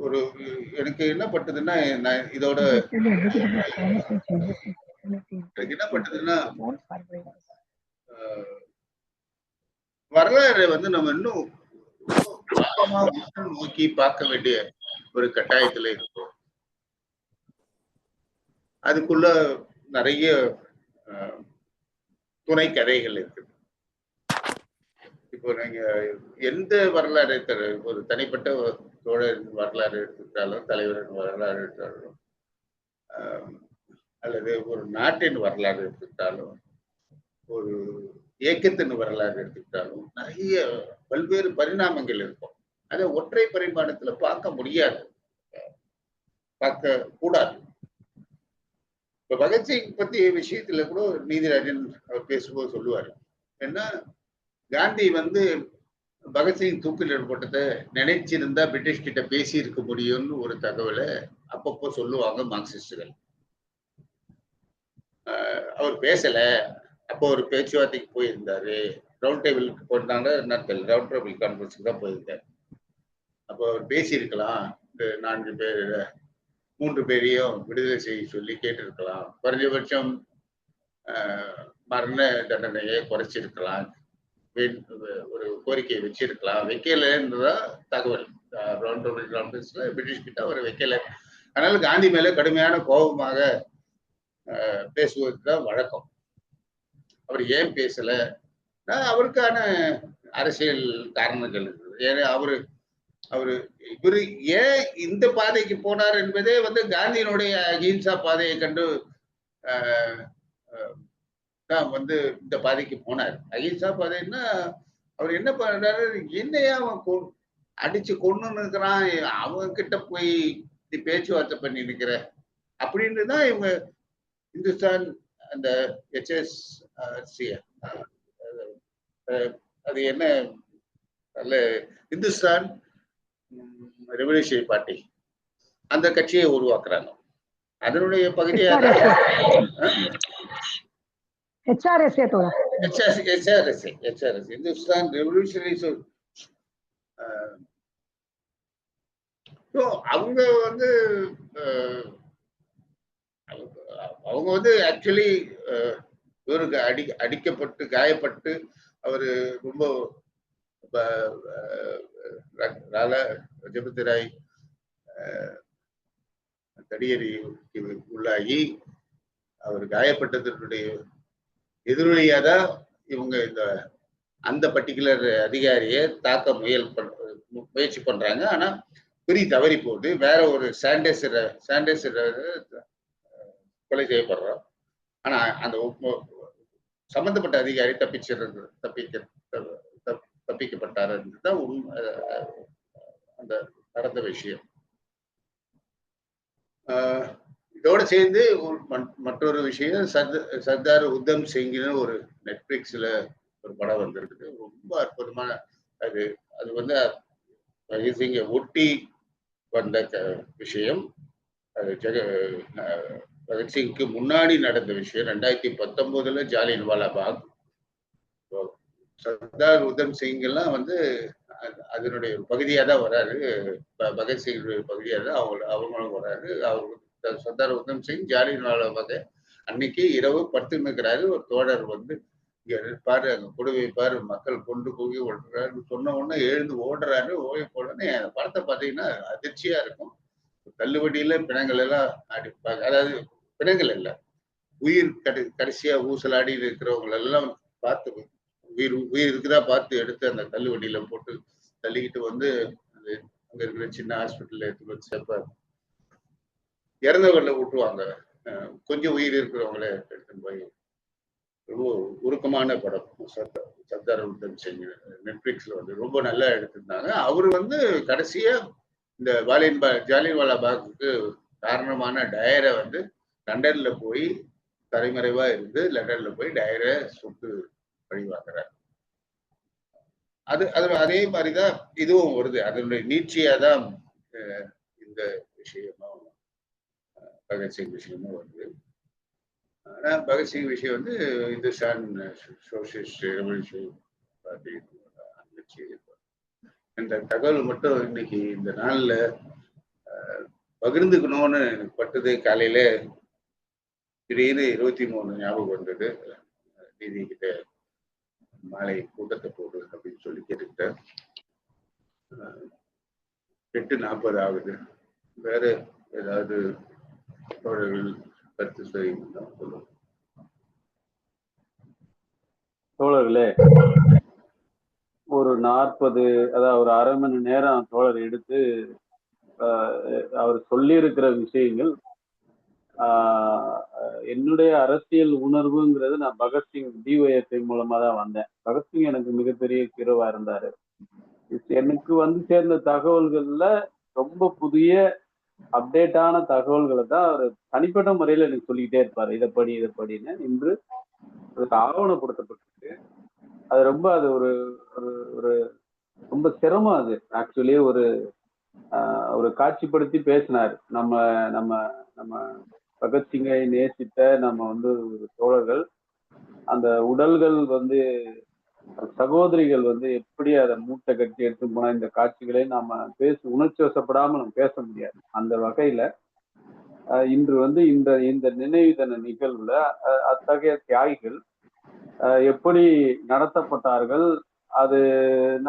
ஒரு எனக்கு என்ன பட்டதுன்னா, நான் இதோட என்ன பண்ணுதுன்னா வரலாறு வந்து நம்ம இன்னும் நோக்கி பார்க்க வேண்டிய ஒரு கட்டாயத்துல இருக்கும். அதுக்குள்ள நிறைய துணை கதைகள் இருக்கு. இப்போ நீங்க எந்த வரலாறு ஒரு தனிப்பட்ட தோழரின் வரலாறு எடுத்துக்கிட்டாலும், தலைவரின் வரலாறு எடுத்தாலும், அல்லது ஒரு நாட்டின் வரலாறு எடுத்துக்கிட்டாலும், ஒரு இயக்கத்தின் வரலாறு எடுத்துக்கிட்டாலும் நிறைய பல்வேறு பரிணாமங்கள் இருக்கும். அதை ஒற்றை பரிமாணத்துல பார்க்க முடியாது, பார்க்க கூடாது. இப்ப பகத்சிங் பத்திய விஷயத்துல கூட நீதிராஜன் அவர் பேசும்போது சொல்லுவாரு, ஏன்னா காந்தி வந்து பகத்சிங் தூக்கில் போட்டதை நினைச்சிருந்தா பிரிட்டிஷ் கிட்ட பேசி இருக்க முடியும்னு ஒரு தகவலை அப்பப்போ சொல்லுவாங்க மார்க்சிஸ்டுகள். அவர் பேசல, அப்போ ஒரு பேச்சுவார்த்தைக்கு போயிருந்தாரு, ரவுண்ட் டேபிளுக்கு போட்டாங்க, ரவுண்ட் டேபிள் கான்ஃபரன்ஸுக்கு தான் போயிருந்தார். அப்போ அவர் பேசியிருக்கலாம், 4 பேர் 3 பேரையும் விடுதலை செய்ய சொல்லி கேட்டிருக்கலாம், குறைஞ்சபட்சம் மரண தண்டனையை குறைச்சிருக்கலாம், ஒரு கோரிக்கையை வச்சிருக்கலாம், வைக்கலன்றதா தகவல். ரவுண்ட் டேபிள் கான்ஃபரன்ஸ்ல பிரிட்டிஷ் கிட்ட அவர் வைக்கல. அதனால காந்தி மேல கடுமையான கோபமாக பேசுவதுதான் வழக்கம். அவர் ஏன் பேசல, அவருக்கான அரசியல் காரணங்கள் இருக்குது. ஏன்னா இவரு ஏன் இந்த பாதைக்கு போனார் என்பதே வந்து காந்தியினுடைய அஹிம்சா பாதையை கண்டு தான் வந்து இந்த பாதைக்கு போனார். அஹிம்சா பாதைன்னா அவர் என்ன பண்றாரு, என்னையா அவன் அடிச்சு கொண்டு இருக்கிறான், அவங்க கிட்ட போய் பேச்சுவார்த்தை பண்ணி நிக்கிற அப்படின்னு தான் இவங்க இந்துஸ்தான் அந்த HSRC அது என்ன அல்ல, இந்துஸ்தான் ரெவல்யூஷனரி பார்ட்டி அந்த கட்சியை உருவாக்குறாங்க. அதனுடைய பகுதியாக இந்துஸ்தான் ரெவல்யூஷனரி. அவங்க வந்து ஆக்சுவலி இவருக்கு அடிக்கப்பட்டு காயப்பட்டு அவரு ரொம்ப லஜபதி ராய் தடியடிக்கு உள்ளாகி அவர் காயப்பட்டதனுடைய எதிரொலியாதான் இவங்க அந்த பர்டிகுலர் அதிகாரியை தாக்க முயற்சி பண்றாங்க. ஆனா குறி தவறி போகுது, வேற ஒரு சாண்டர்ஸ் கொலை செய்யப்படுறோம். ஆனா அந்த சம்பந்தப்பட்ட அதிகாரி தப்பிக்கப்பட்டார் தான் அந்த நடந்த விஷயம். இதோட சேர்ந்து மற்றொரு விஷயம், சர்தார் உத்தம் சிங்னு ஒரு நெட்ஃபிளிக்ஸ்ல ஒரு படம் வந்திருக்குது, ரொம்ப அற்புதமான. அது வந்து பகத்சிங்கை ஒட்டி வந்த விஷயம். அது பகத்சிங்க்கு முன்னாடி நடந்த விஷயம். 2019 ஜாலியன்வாலா பாக். சர்தார் உத்தம் சிங் எல்லாம் வந்து அதனுடைய ஒரு பகுதியா தான் வராரு, பகத்சிங்குடைய பகுதியா தான் அவங்களும் வராரு. அவர் சர்தார் உத்தம் சிங் ஜாலியன்வாலா பாக் அன்னைக்கு இரவு படுத்துன்னு இருக்கிறாரு. ஒரு தோழர் வந்து இங்க பாரு, அங்க கொடு வைப்பாரு, மக்கள் கொண்டு போய் ஓடுறாரு சொன்ன உடனே எழுந்து ஓடுறாரு. ஓடி போடனே அந்த படத்தை பார்த்தீங்கன்னா அதிர்ச்சியா இருக்கும். தள்ளுவண்டியில பிணங்கள் எல்லாம் அடிப்பாங்க, அதாவது பிணங்கள் இல்ல, உயிர் கடைசியா ஊசலாடி இருக்கிறவங்க எல்லாம் பார்த்து உயிர் இருக்குதா பார்த்து எடுத்து அந்த தள்ளுவண்டியில போட்டு தள்ளிக்கிட்டு வந்து அங்க இருக்கிற சின்ன ஹாஸ்பிட்டல்ல எடுத்து வச்சு இறந்தவர்களை விட்டுருவாங்க. கொஞ்சம் உயிர் இருக்கிறவங்கள எடுத்துன்னு போய். ரொம்ப உருக்கமான படம் சர்தார் உத்தம் சிங், நெட்ஃபிளிக்ஸ்ல வந்து ரொம்ப நல்லா எடுத்திருந்தாங்க. அவரு வந்து கடைசியா இந்த ஜாலியன்வாலா பாக்குக்கு காரணமான டயரை வந்து லண்டன்ல போய் தலைமறைவா இருந்து லண்டன்ல போய் டயரை சுட்டு வழிவாக்குறார். அதே மாதிரிதான் இதுவும் வருது. அதனுடைய நீட்சியாதான் இந்த விஷயமும் பகத்சிங் விஷயமும் வருது. ஆனா பகத்சிங் விஷயம் வந்து இந்துஸ்தான் சோசியலிஸ்ட் ரெவல்யூஷனரி பார்ட்டி இந்த தகவல் மட்டும் இன்னைக்கு இந்த நாள்ல பகிர்ந்துக்கணும்னு பட்டது. காலையில திடீர்னு 23 ஞாபகம் வந்தது. டிவி கிட்ட மாலை கூட்டத்தை போடு அப்படின்னு சொல்லி கேட்டுக்கிட்டேன். 8:40 ஆகுது. வேற ஏதாவது தோழர்கள் கருத்து சொல்லுங்க. தோழர்களே, ஒரு 40 அதாவது ஒரு அரை மணி நேரம் தோழர் எடுத்து அவர் சொல்லி இருக்கிற விஷயங்கள், என்னுடைய அரசியல் உணர்வுங்கிறது, நான் பகத்சிங் டிஒஎஸ்ஐ மூலமா தான் வந்தேன். பகத்சிங் எனக்கு மிகப்பெரிய ஹீரோவா இருந்தாரு. எனக்கு வந்து சேர்ந்த தகவல்கள்ல ரொம்ப புதிய அப்டேட்டான தகவல்களை தான் அவர் தனிப்பட்ட முறையில எனக்கு சொல்லிக்கிட்டே இருப்பாரு. இதை படின்னு. இன்று அதுக்கு ஆவணப்படுத்தப்பட்டிருக்கு. அது ரொம்ப ஒரு ஒரு ரொம்ப சிரமம். அது ஆக்சுவலி ஒரு காட்சிப்படுத்தி பேசினார். நம்ம நம்ம நம்ம பகத்சிங்கை நேசித்த நம்ம வந்து ஒரு தோழர்கள், அந்த உடல்கள் வந்து சகோதரிகள் வந்து எப்படி அதை மூட்டை கட்டி எடுத்து போனா இந்த காட்சிகளை நாம உணர்ச்சி வசப்படாம நம்ம பேச முடியாது. அந்த வகையில இன்று வந்து இந்த நினைவு தின நிகழ்வுல அத்தகைய தியாகிகள் எப்படி நடத்தப்பட்டார்கள், அது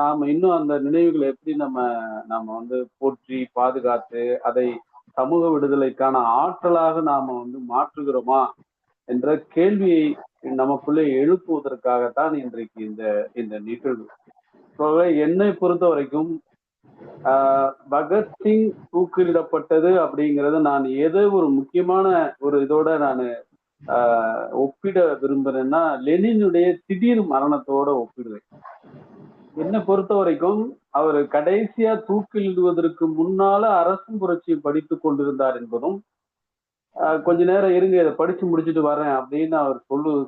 நாம இன்னும் அந்த நினைவுகளை எப்படி நம்ம வந்து போற்றி பாதுகாத்து அதை சமூக விடுதலைக்கான ஆற்றலாக நாம வந்து மாற்றுகிறோமா என்ற கேள்வியை நமக்குள்ளே எழுப்புவதற்காகத்தான் இன்றைக்கு இந்த நிகழ்வு. என்னை பொறுத்த வரைக்கும் பகத்சிங் தூக்கிலிடப்பட்டது அப்படிங்கிறது நான் ஏதோ ஒரு முக்கியமான ஒரு இதோட நான் ஒப்பிட விரும்புறேன்னா லெனினுடைய திடீர் மரணத்தோட ஒப்பிடுவேன். என்னை பொறுத்த வரைக்கும் அவர் கடைசியா தூக்கிலிடுவதற்கு முன்னால அரசும் புரட்சியை படித்துக் கொண்டிருந்தார் என்பதும், கொஞ்ச நேரம் இருங்க இதை படிச்சு முடிச்சுட்டு வரேன் அப்படின்னு அவர்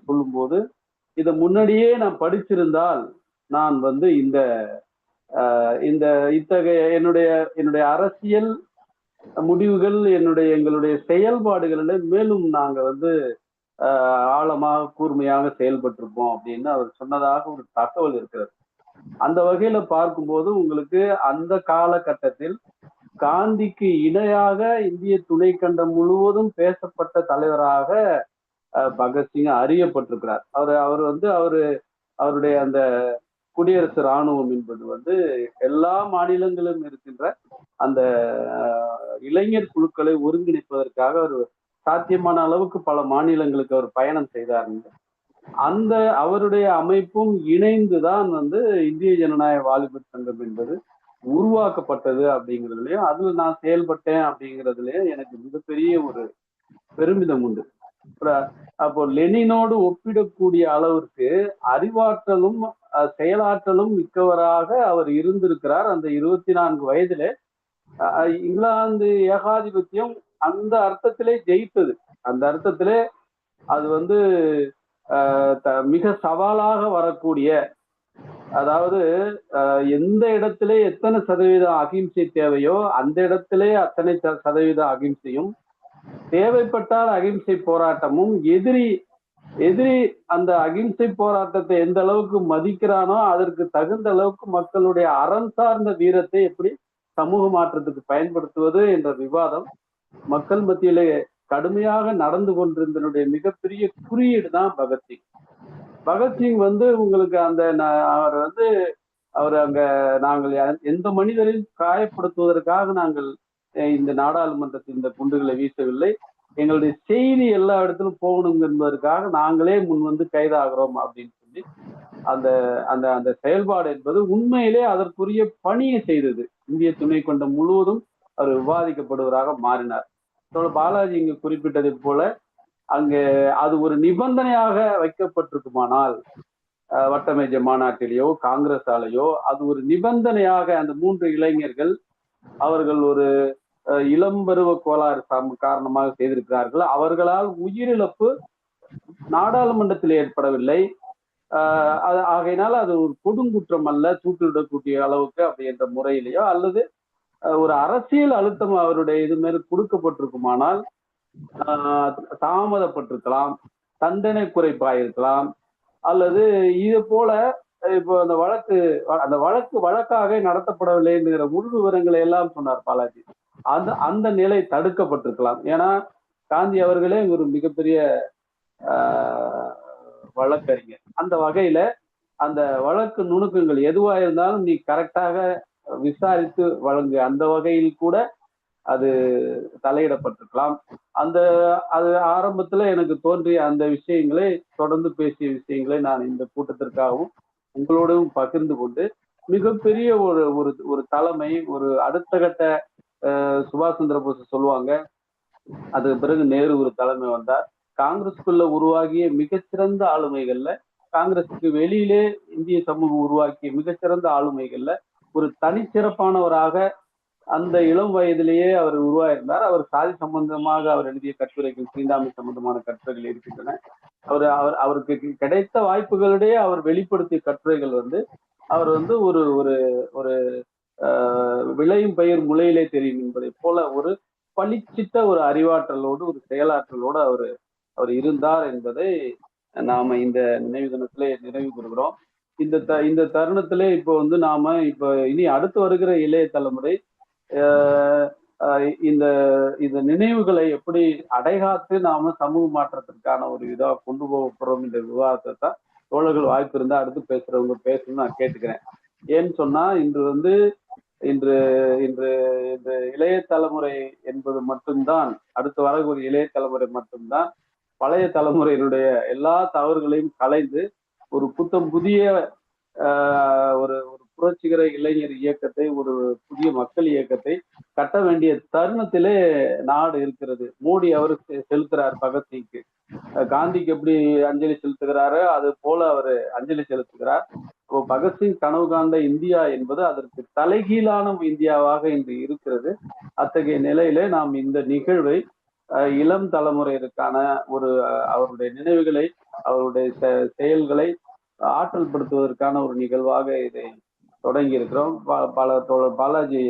சொல்லும்போது, இதை முன்னாடியே நான் படிச்சிருந்தால் நான் வந்து இத்தகைய என்னுடைய அரசியல் முடிவுகள் எங்களுடைய செயல்பாடுகளில் மேலும் நாங்க வந்து ஆழமாக கூர்மையாக செயல்பட்டிருப்போம் அப்படின்னு அவர் சொன்னதாக ஒரு தகவல் இருக்கிறது. அந்த வகையில பார்க்கும்போது உங்களுக்கு அந்த காலகட்டத்தில் காந்திக்கு இணையாக இந்திய துணைக்கண்டம் முழுவதும் பேசப்பட்ட தலைவராக பகத்சிங் அறியப்பட்டிருக்கிறார். அவர் வந்து அவருடைய அந்த குடியரசு இராணுவம் என்பது வந்து எல்லா மாநிலங்களிலும் இருக்கின்ற அந்த இளைஞர் குழுக்களை ஒருங்கிணைப்பதற்காக அவர் சாத்தியமான அளவுக்கு பல மாநிலங்களுக்கு அவர் பயணம் செய்தார். அந்த அவருடைய அமைப்பும் இணைந்துதான் வந்து இந்திய ஜனநாயக வாலிபர் சங்கம் என்பது உருவாக்கப்பட்டது அப்படிங்கிறதுலயும், அதுல நான் செயல்பட்டேன் அப்படிங்கிறதுலயும் எனக்கு மிகப்பெரிய ஒரு பெருமிதம் உண்டு. அப்போ லெனினோடு ஒப்பிடக்கூடிய அளவிற்கு அறிவாற்றலும் செயலாற்றலும் மிக்கவராக அவர் இருந்திருக்கிறார். அந்த 24 வயதிலே இங்கிலாந்து ஏகாதிபத்தியம் அந்த அர்த்தத்திலே ஜெயித்தது. அந்த அர்த்தத்திலே அது வந்து மிக சவாலாக வரக்கூடிய, அதாவது எந்த இடத்திலே எத்தனை சதவீதம் அகிம்சை தேவையோ அந்த இடத்திலே அத்தனை சதவீத அகிம்சையும், தேவைப்பட்டால் அகிம்சை போராட்டமும், எதிரி அந்த அகிம்சை போராட்டத்தை எந்த அளவுக்கு மதிக்கிறானோ அதற்கு தகுந்த அளவுக்கு மக்களுடைய அறம் சார்ந்த வீரத்தை எப்படி சமூக மாற்றத்துக்கு பயன்படுத்துவது என்ற விவாதம் மக்கள் மத்தியிலே கடுமையாக நடந்து கொண்டிருந்தனுடைய மிகப்பெரிய குறியீடு தான் பகத்சிங். பகத்சிங் வந்து உங்களுக்கு அவர் அங்க நாங்கள் எந்த மனிதரையும் காயப்படுத்துவதற்காக நாங்கள் இந்த நாடாளுமன்றத்தில் இந்த குண்டுகளை வீசவில்லை, எங்களுடைய செய்தி எல்லா இடத்திலும் போகணும் என்பதற்காக நாங்களே முன் வந்து கைதாகிறோம் அப்படின்னு சொல்லி அந்த அந்த அந்த செயல்பாடு என்பது உண்மையிலே அதற்குரிய பணியை செய்தது. இந்திய துணைக்கண்டம் முழுவதும் அவர் விவாதிக்கப்படுவதாக மாறினார். பாலாஜி இங்கு குறிப்பிட்டதை போல அங்கே அது ஒரு நிபந்தனையாக வைக்கப்பட்டிருக்குமானால், வட்டமேஜை மாநாட்டிலேயோ காங்கிரஸாலேயோ அது ஒரு நிபந்தனையாக அந்த 3 இளைஞர்கள் அவர்கள் ஒரு இளம்பருவ கோளாறு காரணமாக செய்திருக்கிறார்கள். அவர்களால் உயிரிழப்பு நாடாளுமன்றத்தில் ஏற்படவில்லை. ஆகையினால அது ஒரு கொடுங்குற்றம் அல்ல, தூக்கிலிடக்கூடிய அளவுக்கு அப்படி என்ற முறையிலேயோ அல்லது ஒரு அரசியல் அழுத்தம் அவருடைய இது மேல கொடுக்கப்பட்டிருக்குமானால் தாமதப்பட்டிருக்கலாம், தண்டனை குறைப்பாயிருக்கலாம், அல்லது இது போல இப்போ அந்த வழக்கு வழக்காக நடத்தப்படவில்லை என்கிற முழு விவரங்களை எல்லாம் சொன்னார் பாலாஜி. அந்த நிலை தடுக்கப்பட்டிருக்கலாம். ஏன்னா காந்தி அவர்களே ஒரு மிகப்பெரிய வழக்கறிஞர். அந்த வகையில அந்த வழக்கு நுணுக்கங்கள் எதுவா இருந்தாலும் நீ கரெக்டாக விசாரித்து வழங்கு. அந்த வகையில் கூட அது தலையிடப்பட்டிருக்கலாம். அந்த அது ஆரம்பத்துல எனக்கு தோன்றிய அந்த விஷயங்களை, தொடர்ந்து பேசிய விஷயங்களை நான் இந்த கூட்டத்திற்காகவும் உங்களோடும் பகிர்ந்து கொண்டு, மிகப்பெரிய ஒரு ஒரு ஒரு தலைமை, ஒரு அடுத்த கட்ட சுபாஷ் சந்திர போஸ் சொல்லுவாங்க, அதுக்கு பிறகு நேரு ஒரு தலைமை வந்தார். காங்கிரஸுக்குள்ள உருவாகிய மிகச்சிறந்த ஆளுமைகள்ல, காங்கிரஸுக்கு வெளியிலே இந்திய சமூகம் உருவாக்கிய மிகச்சிறந்த ஆளுமைகள்ல ஒரு தனிச்சிறப்பானவராக அந்த இளம் வயதிலேயே அவர் உருவாயிருந்தார். அவர் சாதி சம்பந்தமாக அவர் எழுதிய கட்டுரைகள், தீண்டாமை சம்பந்தமான கட்டுரைகள் இருக்கின்றன. அவருக்கு கிடைத்த வாய்ப்புகளிடையே அவர் வெளிப்படுத்திய கட்டுரைகள் அவர் ஒரு ஒரு ஒரு விளையும் பயிர் முளையிலே தெரியும் என்பதை போல ஒரு பளிச்சிட்ட ஒரு அறிவாற்றலோடு, ஒரு செயலாற்றலோடு அவர் இருந்தார் என்பதை நாம இந்த நினைவு தினத்திலே நினைவு கூறுகிறோம். இந்த தருணத்திலே இப்போ நாம இப்ப இனி அடுத்து வருகிற இளைய தலைமுறை இந்த இந்த நினைவுகளை எப்படி அடைகாத்து நாம சமூக மாற்றத்திற்கான ஒரு இதா கொண்டு போக போறோம் இந்த விவாதத்தை தான் தோழர்கள் வாய்ப்பு இருந்தா அடுத்து பேசுறவங்க பேசணும்னு நான் கேட்டுக்கிறேன். ஏன்னு சொன்னா இன்று இன்று இன்று இந்த இளைய தலைமுறை என்பது மட்டும்தான், அடுத்து வரக்கூடிய இளைய தலைமுறை மட்டும்தான் பழைய தலைமுறையினுடைய எல்லா தவறுகளையும் கலைந்து ஒரு புத்தம் புதிய ஒரு புரட்சிகர இளைஞர் இயக்கத்தை, ஒரு புதிய மக்கள் இயக்கத்தை கட்ட வேண்டிய தருணத்திலே நாடு இருக்கிறது. மோடி அவர் செலுத்துறார் பகத்சிங்க்கு, காந்திக்கு எப்படி அஞ்சலி செலுத்துகிறாரோ அது போல அவர் அஞ்சலி செலுத்துகிறார். பகத்சிங் கனவு காண்ட இந்தியா என்பது அதற்கு தலைகீழான இந்தியாவாக இன்று இருக்கிறது. அத்தகைய நிலையிலே நாம் இந்த நிகழ்வை இளம் தலைமுறையிற்கான ஒரு அவருடைய நினைவுகளை, அவருடைய செயல்களை ஆற்றல் படுத்துவதற்கான ஒரு நிகழ்வாக இதை தொடங்கி இருக்கிறோம். பாலாஜி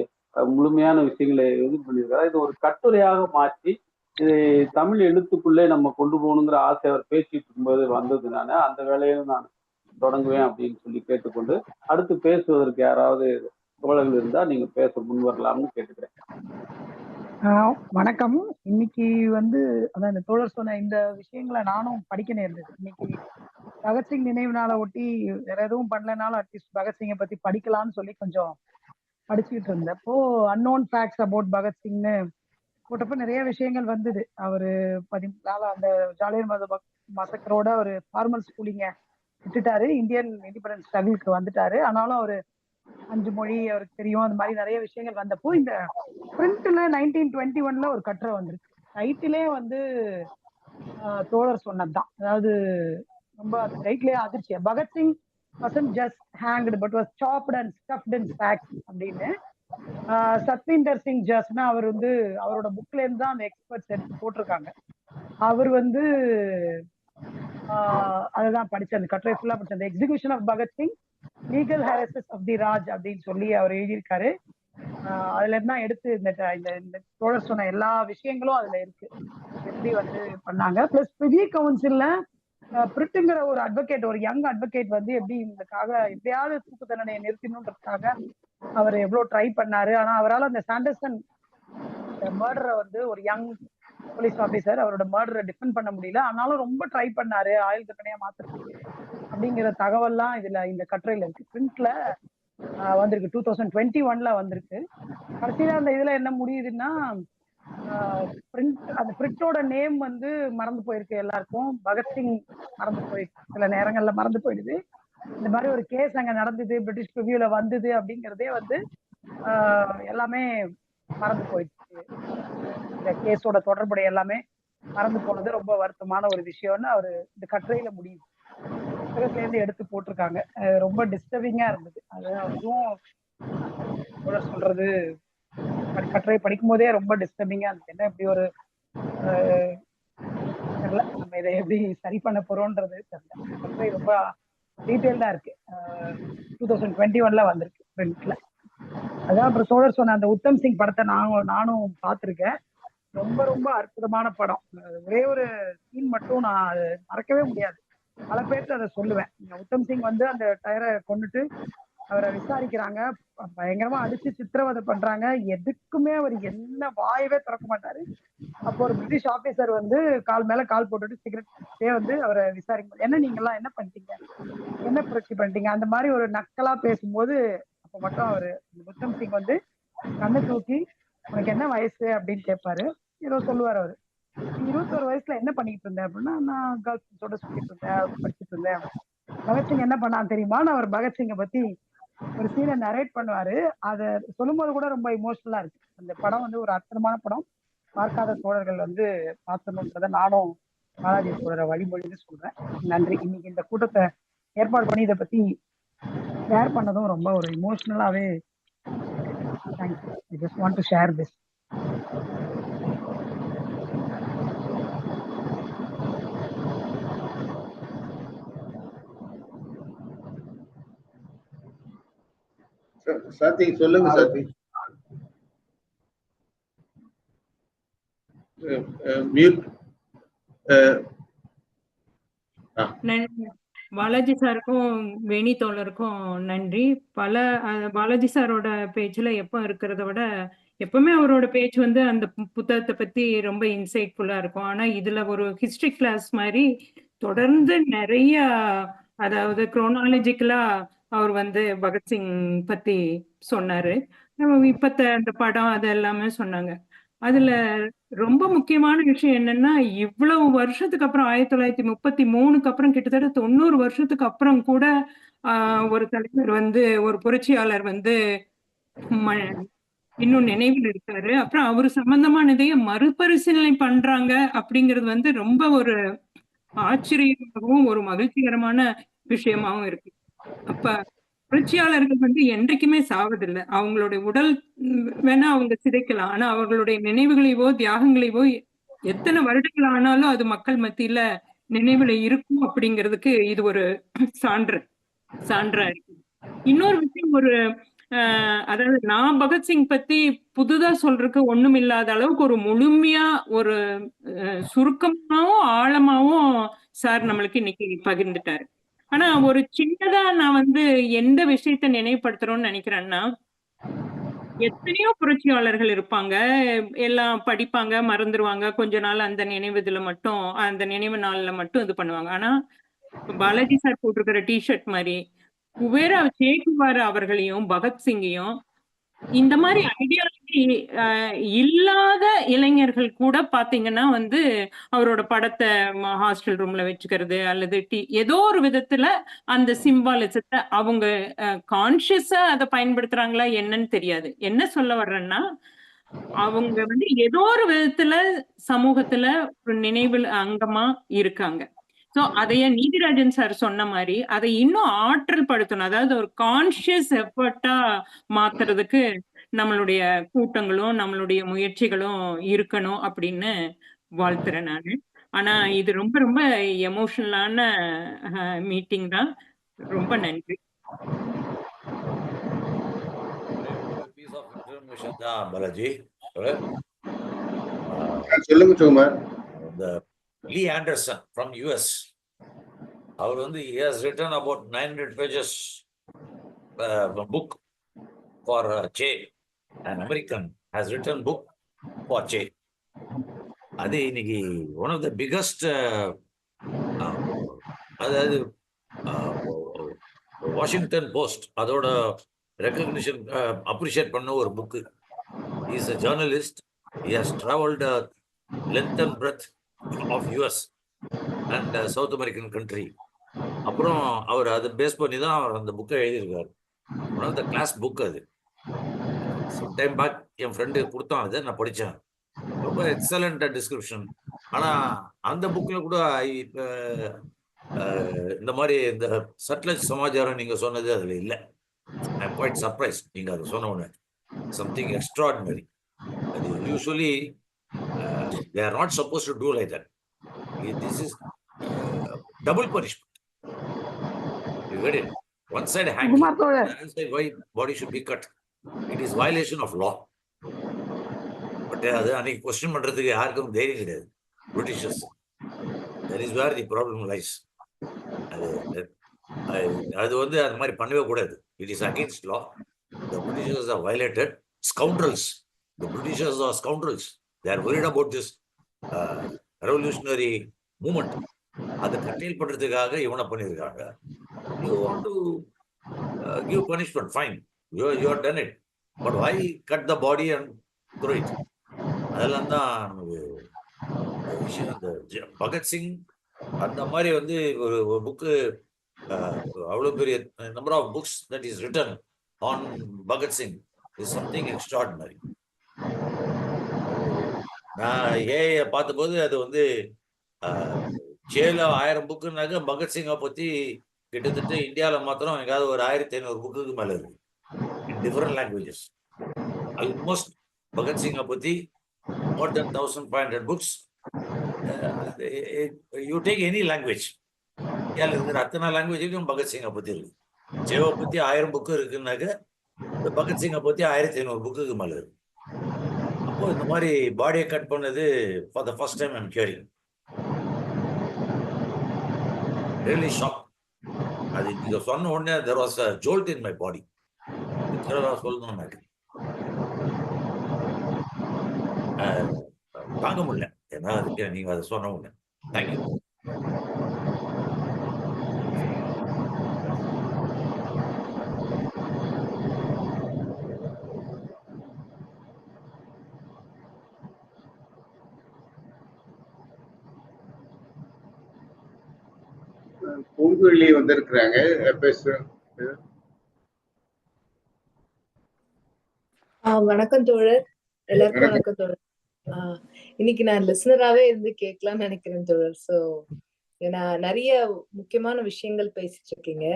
முழுமையான விஷயங்களை இது பண்ணியிருக்கிறார். இது ஒரு கட்டுரையாக மாற்றி இதை தமிழ் எழுத்துக்குள்ளே நம்ம கொண்டு போகணுங்கிற ஆசை அவர் பேசிட்டு இருக்கும்போது வந்தது. அந்த வேலையில நான் தொடங்குவேன் அப்படின்னு சொல்லி கேட்டுக்கொண்டு, அடுத்து பேசுவதற்கு யாராவது தோழர்கள் இருந்தா நீங்க பேச முன் வரலாம்னு கேட்டுக்கிறேன். வணக்கம். இன்னைக்கு அதான் இந்த தோழர் சொன்ன இந்த விஷயங்களை நானும் படிக்க நேர்ந்தது. இன்னைக்கு பகத்சிங் நினைவு நாளை ஒட்டி வேற எதுவும் பண்ணலனாலும் அட்லீஸ்ட் பகத்சிங்கை பத்தி படிக்கலாம்னு சொல்லி கொஞ்சம் படிச்சுக்கிட்டு இருந்தப்போ அன்னோன் ஃபேக்ட்ஸ் அபவுட் பகத்சிங்னு போட்டப்ப நிறைய விஷயங்கள் வந்தது. அவரு அந்த ஜாலியன் மசக்கரோட ஒரு ஃபார்மல் ஸ்கூலிங்க விட்டுட்டாரு, இந்தியன் இண்டிபெண்டன்ஸ் ஸ்ட்ரகிளுக்கு வந்துட்டாரு. ஆனாலும் அவரு 5 மொழி அவருக்கு தெரியும், அந்த மாதிரி நிறைய விஷயங்கள் வந்தப்போ இந்த பிரிண்ட்ல 1921 ஒரு கட்டுரை வந்திருக்கு. டைட்டிலே தோழர் சொன்னதுதான். அதாவது ரொம்ப அந்த டைட்டிலே அதிர்ச்சியா, Bhagat Singh wasn't just hanged but was chopped and stuffed in sacks அப்படின்னு சத்விந்தர் சிங் ஜஸ்னா அவர் அவரோட புக்ல இருந்து தான் அந்த எக்ஸ்பர்ட்ஸ் எடுத்து போட்டிருக்காங்க. அவர் அதுதான் படிச்ச அந்த கட்டுரை ஃபுல்லா படிச்ச அந்த execution of Bhagat Singh, legal harasses of the Raj அப்படின்னு சொல்லி அவர் எழுதியிருக்காரு. அதுல இருந்தா எடுத்து இந்த தோழர் சொன்ன எல்லா விஷயங்களும் அதுல இருக்கு, எப்படி பண்ணாங்க. பிளஸ் பிரிவி கவுன்சில்ல பிரிட்டுங்கிற ஒரு அட்வொகேட், ஒரு யங் அட்வொகேட் எப்படி இதுக்காக எப்படியாவது தூக்கு தண்டனையை நிறுத்தணுன்றதுக்காக அவர் எவ்வளவு ட்ரை பண்ணாரு. ஆனா அவரால் அந்த சாண்டர்சன் மர்டரை ஒரு யங் போலீஸ் ஆபீசர் அவரோட மர்டரை டிஃபெண்ட் பண்ண முடியல. ஆனாலும் ரொம்ப ட்ரை பண்ணாரு ஆயுள் தண்டனையா மாத்துறதுக்கு அப்படிங்கிற தகவல்லாம் இதுல இந்த கட்டுரையில இருக்கு. பிரிண்ட்ல வந்திருக்கு, 2021 வந்திருக்கு. கடைசியில அந்த இதுல என்ன முடியுதுன்னா, அந்த பிரிண்டோட நேம் மறந்து போயிருக்கு எல்லாருக்கும். பகத்சிங் மறந்து போயிருக்கு, சில நேரங்கள்ல மறந்து போயிடுது. இந்த மாதிரி ஒரு கேஸ் அங்க நடந்தது, பிரிட்டிஷ் ரிவ்யூல வந்தது அப்படிங்கிறதே எல்லாமே மறந்து போயிடுச்சு. இந்த கேஸோட தொடர்புடைய எல்லாமே மறந்து போனது ரொம்ப வருத்தமான ஒரு விஷயம்னு அவரு இந்த கட்டுரையில முடியுது. புத்தகத்திலேருந்து எடுத்து போட்டிருக்காங்க. ரொம்ப டிஸ்டர்பிங்கா இருந்தது. அது அதுவும் சொல்றது கட்டுரை படிக்கும் போதே ரொம்ப டிஸ்டர்பிங்கா இருந்தது. என்ன இப்படி ஒரு தெரியல, நம்ம இதை எப்படி சரி பண்ண போறோம்ன்றது தெரியல. கட்டுரை ரொம்ப டீட்டெயில்டா இருக்கு. 2021 வந்திருக்கு பிரிண்ட்ல. அதான் அப்புறம் சோழர் சொன்ன அந்த உத்தம் சிங் படத்தை நானும் பார்த்திருக்கேன். ரொம்ப ரொம்ப அற்புதமான படம். ஒரே ஒரு சீன் மட்டும் நான் மறக்கவே முடியாது. பல பேருக்கு அதை சொல்லுவேன். உத்தம் சிங் அந்த டயரை கொண்டுட்டு அவரை விசாரிக்கிறாங்க, பயங்கரமா அடிச்சு சித்திரவதை பண்றாங்க. எதுக்குமே அவர் என்ன வாயவே திறக்க மாட்டாரு. அப்போ ஒரு பிரிட்டிஷ் ஆபீசர் வந்து கால் மேல கால் போட்டுட்டு சிகரெட்டே வந்து அவரை விசாரிக்கும், என்ன நீங்க எல்லாம் என்ன பண்ணிட்டீங்க, என்ன புரட்சி பண்ணிட்டீங்க, அந்த மாதிரி ஒரு நக்கலா பேசும்போது அப்ப மட்டும் அவரு புத்தம் சிங் வந்து கண்ணை தூக்கி, உனக்கு என்ன வயசு அப்படின்னு கேட்பாரு. ஏதோ சொல்லுவாரு அவரு. 21 வயசுல என்ன பண்ணிட்டு இருந்தேன் அப்படின்னா, நான் கேர்ள் ஃப்ரெண்ட்ஸோட சுத்திட்டு இருந்தேன், படிச்சுட்டு இருந்தேன். பகத்சிங் என்ன பண்ணான்னு தெரியுமான்னு அவர் பகத்சிங்கை பத்தி ஒரு சீனை நரேட் பண்ணுவாரு. அத சொல்லும்போது கூட ரொம்ப இமோஷனலா இருக்கு. அந்த படம் வந்து ஒரு அற்புதமான படம். பார்க்காத தோழர்கள் வந்து பார்க்கணுன்றத நானும் பாலாஜி தோழரை வழிமொழின்னு சொல்றேன். நன்றி. இன்னைக்கு இந்த கூட்டத்தை ஏற்பாடு பண்ணி இதை பத்தி ஷேர் பண்ணதும் ரொம்ப ஒரு இமோஷனலாவே இருக்கு. Thank you. I just want to share this. சாத்தி சொல்லுங்க சாத்தி. மியூட். பாலாஜி சாருக்கும் வேணி தோழருக்கும் நன்றி. பாலாஜி சாரோட பேச்சுல எப்ப இருக்கிறத விட எப்பவுமே அவரோட பேச்சு வந்து அந்த புத்தகத்தை பத்தி ரொம்ப இன்சைட்ஃபுல்லா இருக்கும். ஆனா இதுல ஒரு ஹிஸ்டரி கிளாஸ் மாதிரி தொடர்ந்து நிறைய, அதாவது குரோனாலஜிக்கலா அவர் வந்து பகத்சிங் பத்தி சொன்னாரு. இப்பத்த அந்த படம் அது எல்லாமே சொன்னாங்க. அதுல ரொம்ப முக்கியமான விஷயம் என்னன்னா, இவ்வளவு வருஷத்துக்கு அப்புறம் 1933க்கு அப்புறம் கிட்டத்தட்ட 90 வருஷத்துக்கு அப்புறம் கூட ஒரு தலைவர் வந்து, ஒரு புரட்சியாளர் வந்து இன்னும் நினைவில் இருக்காரு. அப்புறம் அவரு சம்பந்தமானதையே மறுபரிசீலனை பண்றாங்க அப்படிங்கிறது வந்து ரொம்ப ஒரு ஆச்சரியமாகவும் ஒரு மகிழ்ச்சிகரமான விஷயமாவும் இருக்கு. அப்ப புரட்சியாளர்கள் வந்து என்றைக்குமே சாவதில்லை. அவங்களுடைய உடல் வேணா அவங்க சிதைக்கலாம், ஆனா அவர்களுடைய நினைவுகளைவோ தியாகங்களைவோ எத்தனை வருடங்கள் ஆனாலும் அது மக்கள் மத்தியில நினைவுல இருக்கும் அப்படிங்கிறதுக்கு இது ஒரு சான்றா இருக்கு. இன்னொரு விஷயம், ஒரு அதாவது நான் பகத்சிங் பத்தி புதுதா சொல்றதுக்கு ஒண்ணும் இல்லாத அளவுக்கு ஒரு முழுமையா ஒரு சுருக்கமாவும் ஆழமாவும் சார் நம்மளுக்கு இன்னைக்கு பகிர்ந்துட்டாரு. ஆனா ஒரு சின்னதா நான் வந்து எந்த விஷயத்த நினைவுபடுத்துறோம்னு நினைக்கிறேன்னா, எத்தனையோ புரட்சியாளர்கள் இருப்பாங்க, எல்லாம் படிப்பாங்க, மறந்துடுவாங்க, கொஞ்ச நாள் அந்த நினைவு நாள்ல மட்டும் இது பண்ணுவாங்க. ஆனா பாலாஜி சார் போட்டிருக்கிற டிஷர்ட் மாதிரி குபேரா சேகுவார் அவர்களையும் பகத்சிங்கையும் இந்த மாதிரி ஐடியாலஜி இல்லாத இளைஞர்கள் கூட பாத்தீங்கன்னா வந்து அவரோட படத்தை ஹாஸ்டல் ரூம்ல வச்சுக்கிறது அல்லது ஏதோ ஒரு விதத்துல அந்த சிம்பாலிசத்தை அவங்க கான்சியஸா அதை பயன்படுத்துறாங்களா என்னன்னு தெரியாது. என்ன சொல்ல வர்றேன்னா, அவங்க வந்து ஏதோ ஒரு விதத்துல சமூகத்துல ஒரு நினைவில் அங்கமா இருக்காங்க. சோ அதைய நீதிராஜன் சார் சொன்ன மாதிரி அதை இன்னும் ஆற்றல் படுத்தணும். அதாவது ஒரு கான்சியஸ் எஃபர்ட்டா மாத்துறதுக்கு நம்மளுடைய கூட்டங்களும் நம்மளுடைய முயற்சிகளும் இருக்கணும் அப்படின்னு வாழ்த்துறேன் நானு. ஆனா இது ரொம்ப ரொம்ப எமோஷனலான மீட்டிங் தான். ரொம்ப நன்றி. பாலாஜி சொல்லுங்க Sukumar. Lee Anderson from US. அவர் வந்து he has written about 900 pages book for Che. An American has written book for Che. அது இன்னைக்கு one of the biggest அதாவது வாஷிங்டன் போஸ்ட் அதோட ரெகக்னிஷன் அப்ரிஷியேட் பண்ண ஒரு book. He is a journalist. He has traveled length and breadth of US and South American country. அப்புறம் அவர் அதை base பண்ணி தான் அவர் அந்த புக்கை எழுதியிருக்காரு. One of the class book அது. சம்டைம் பேக் என் ஃப்ரெண்டு கொடுத்தான், அதை நான் படித்தேன். ரொம்ப எக்ஸலண்ட் டிஸ்கிரிப்ஷன். ஆனால் அந்த புக்கில் கூட இந்த மாதிரி இந்த சட்லஜ் சமாச்சாரம் நீங்கள் சொன்னது அதில் இல்லை. ஐ எம் குவைட் சர்ப்ரைஸ் நீங்கள் அதை சொன்ன உடனே. Something extraordinary. அது usually they are not supposed to do like that. This is double punishment. You get it? One side hanging, the other side why body should be cut. It is violation of law. But அது அன்னைக்கு question பண்றதுக்கு யாருக்கும் தைரியம் கிடையாது, Britishers. That is where the problem lies. அது அது வந்து அந்த மாதிரி பண்ணவே கூடாது. It is against law. The Britishers are violated. Scoundrels. The Britishers are scoundrels. They are worried about this revolutionary movement. அதை கட்டேல் பண்றதுக்காக இவனை பண்ணியிருக்காங்க. You want to give punishment, fine. You have done it. But why cut the body and throw it? அதெல்லாம் தான் விஷயம். அந்த பகத்சிங் அந்த மாதிரி வந்து ஒரு புக்கு, அவ்வளோ பெரிய number of books that is written on Bhagat Singh is something extraordinary. நான் ஏஐ பார்த்தபோது அது வந்து 7,000 புக்குனாக்க பகத்சிங்கை பற்றி கிட்டத்தட்ட இந்தியாவில் மாத்திரம் எங்காவது ஒரு 1,500 புக்குக்கு மேலே இருக்கு in different languages. Almost பகத்சிங்கை பற்றி more than 1,500 books. You take any language, இந்தியாவில் இருக்கிற அத்தனை லாங்குவேஜுக்கும் பகத்சிங்கை பற்றி இருக்கு. ஜேவை பற்றி 1000 புக்கு இருக்குன்னாக்க பகத்சிங்கை பற்றி 1,500 புக்குக்கு மேலே இருக்கு. அப்போ இந்த மாதிரி பாடியை கட் பண்ணது for the first time I'm hearing. Really shock. அது நீங்க சொன்ன உடனே there was a jolt in my body. சொல்லணும் எனக்கு தாங்க முடியல. ஏன்னா அதுக்கு நீங்க அதை சொன்ன உடனே தேங்க்யூ. பூங்குழலி வந்திருக்கிறாங்க. வணக்கம் தோழர். எல்லாருக்கும் வணக்கம் தோழர். இன்னைக்கு நான் லிசனராகவே இருந்து கேட்கலாம்னு நினைக்கிறேன் தோழர். ஸோ ஏன்னா நிறைய முக்கியமான விஷயங்கள் பேசிட்டு இருக்கீங்க.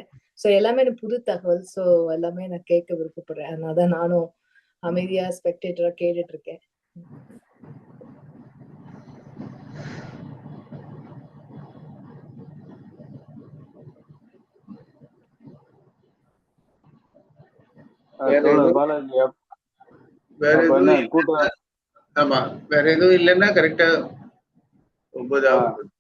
ஸோ எல்லாமே எனக்கு புது தகவல். ஸோ எல்லாமே நான் கேட்க விருப்பப்படுறேன். அதனாலதான் நானும் அமைதியா ஸ்பெக்டேட்டரா கேட்டுட்டு இருக்கேன். ஆமா, வேற எதுவும் இல்லைன்னா கரெக்டா 9 ஆகும்.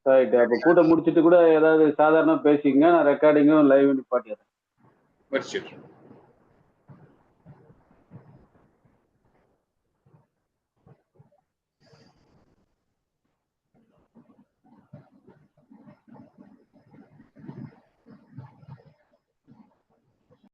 ரைட். அப்ப கூட்டம் முடிச்சிட்டு கூட ஏதாவது சாதாரண பேசிங்க. நான் ரெக்கார்டிங்கும் லைவ் பாட்டிடுறேன்.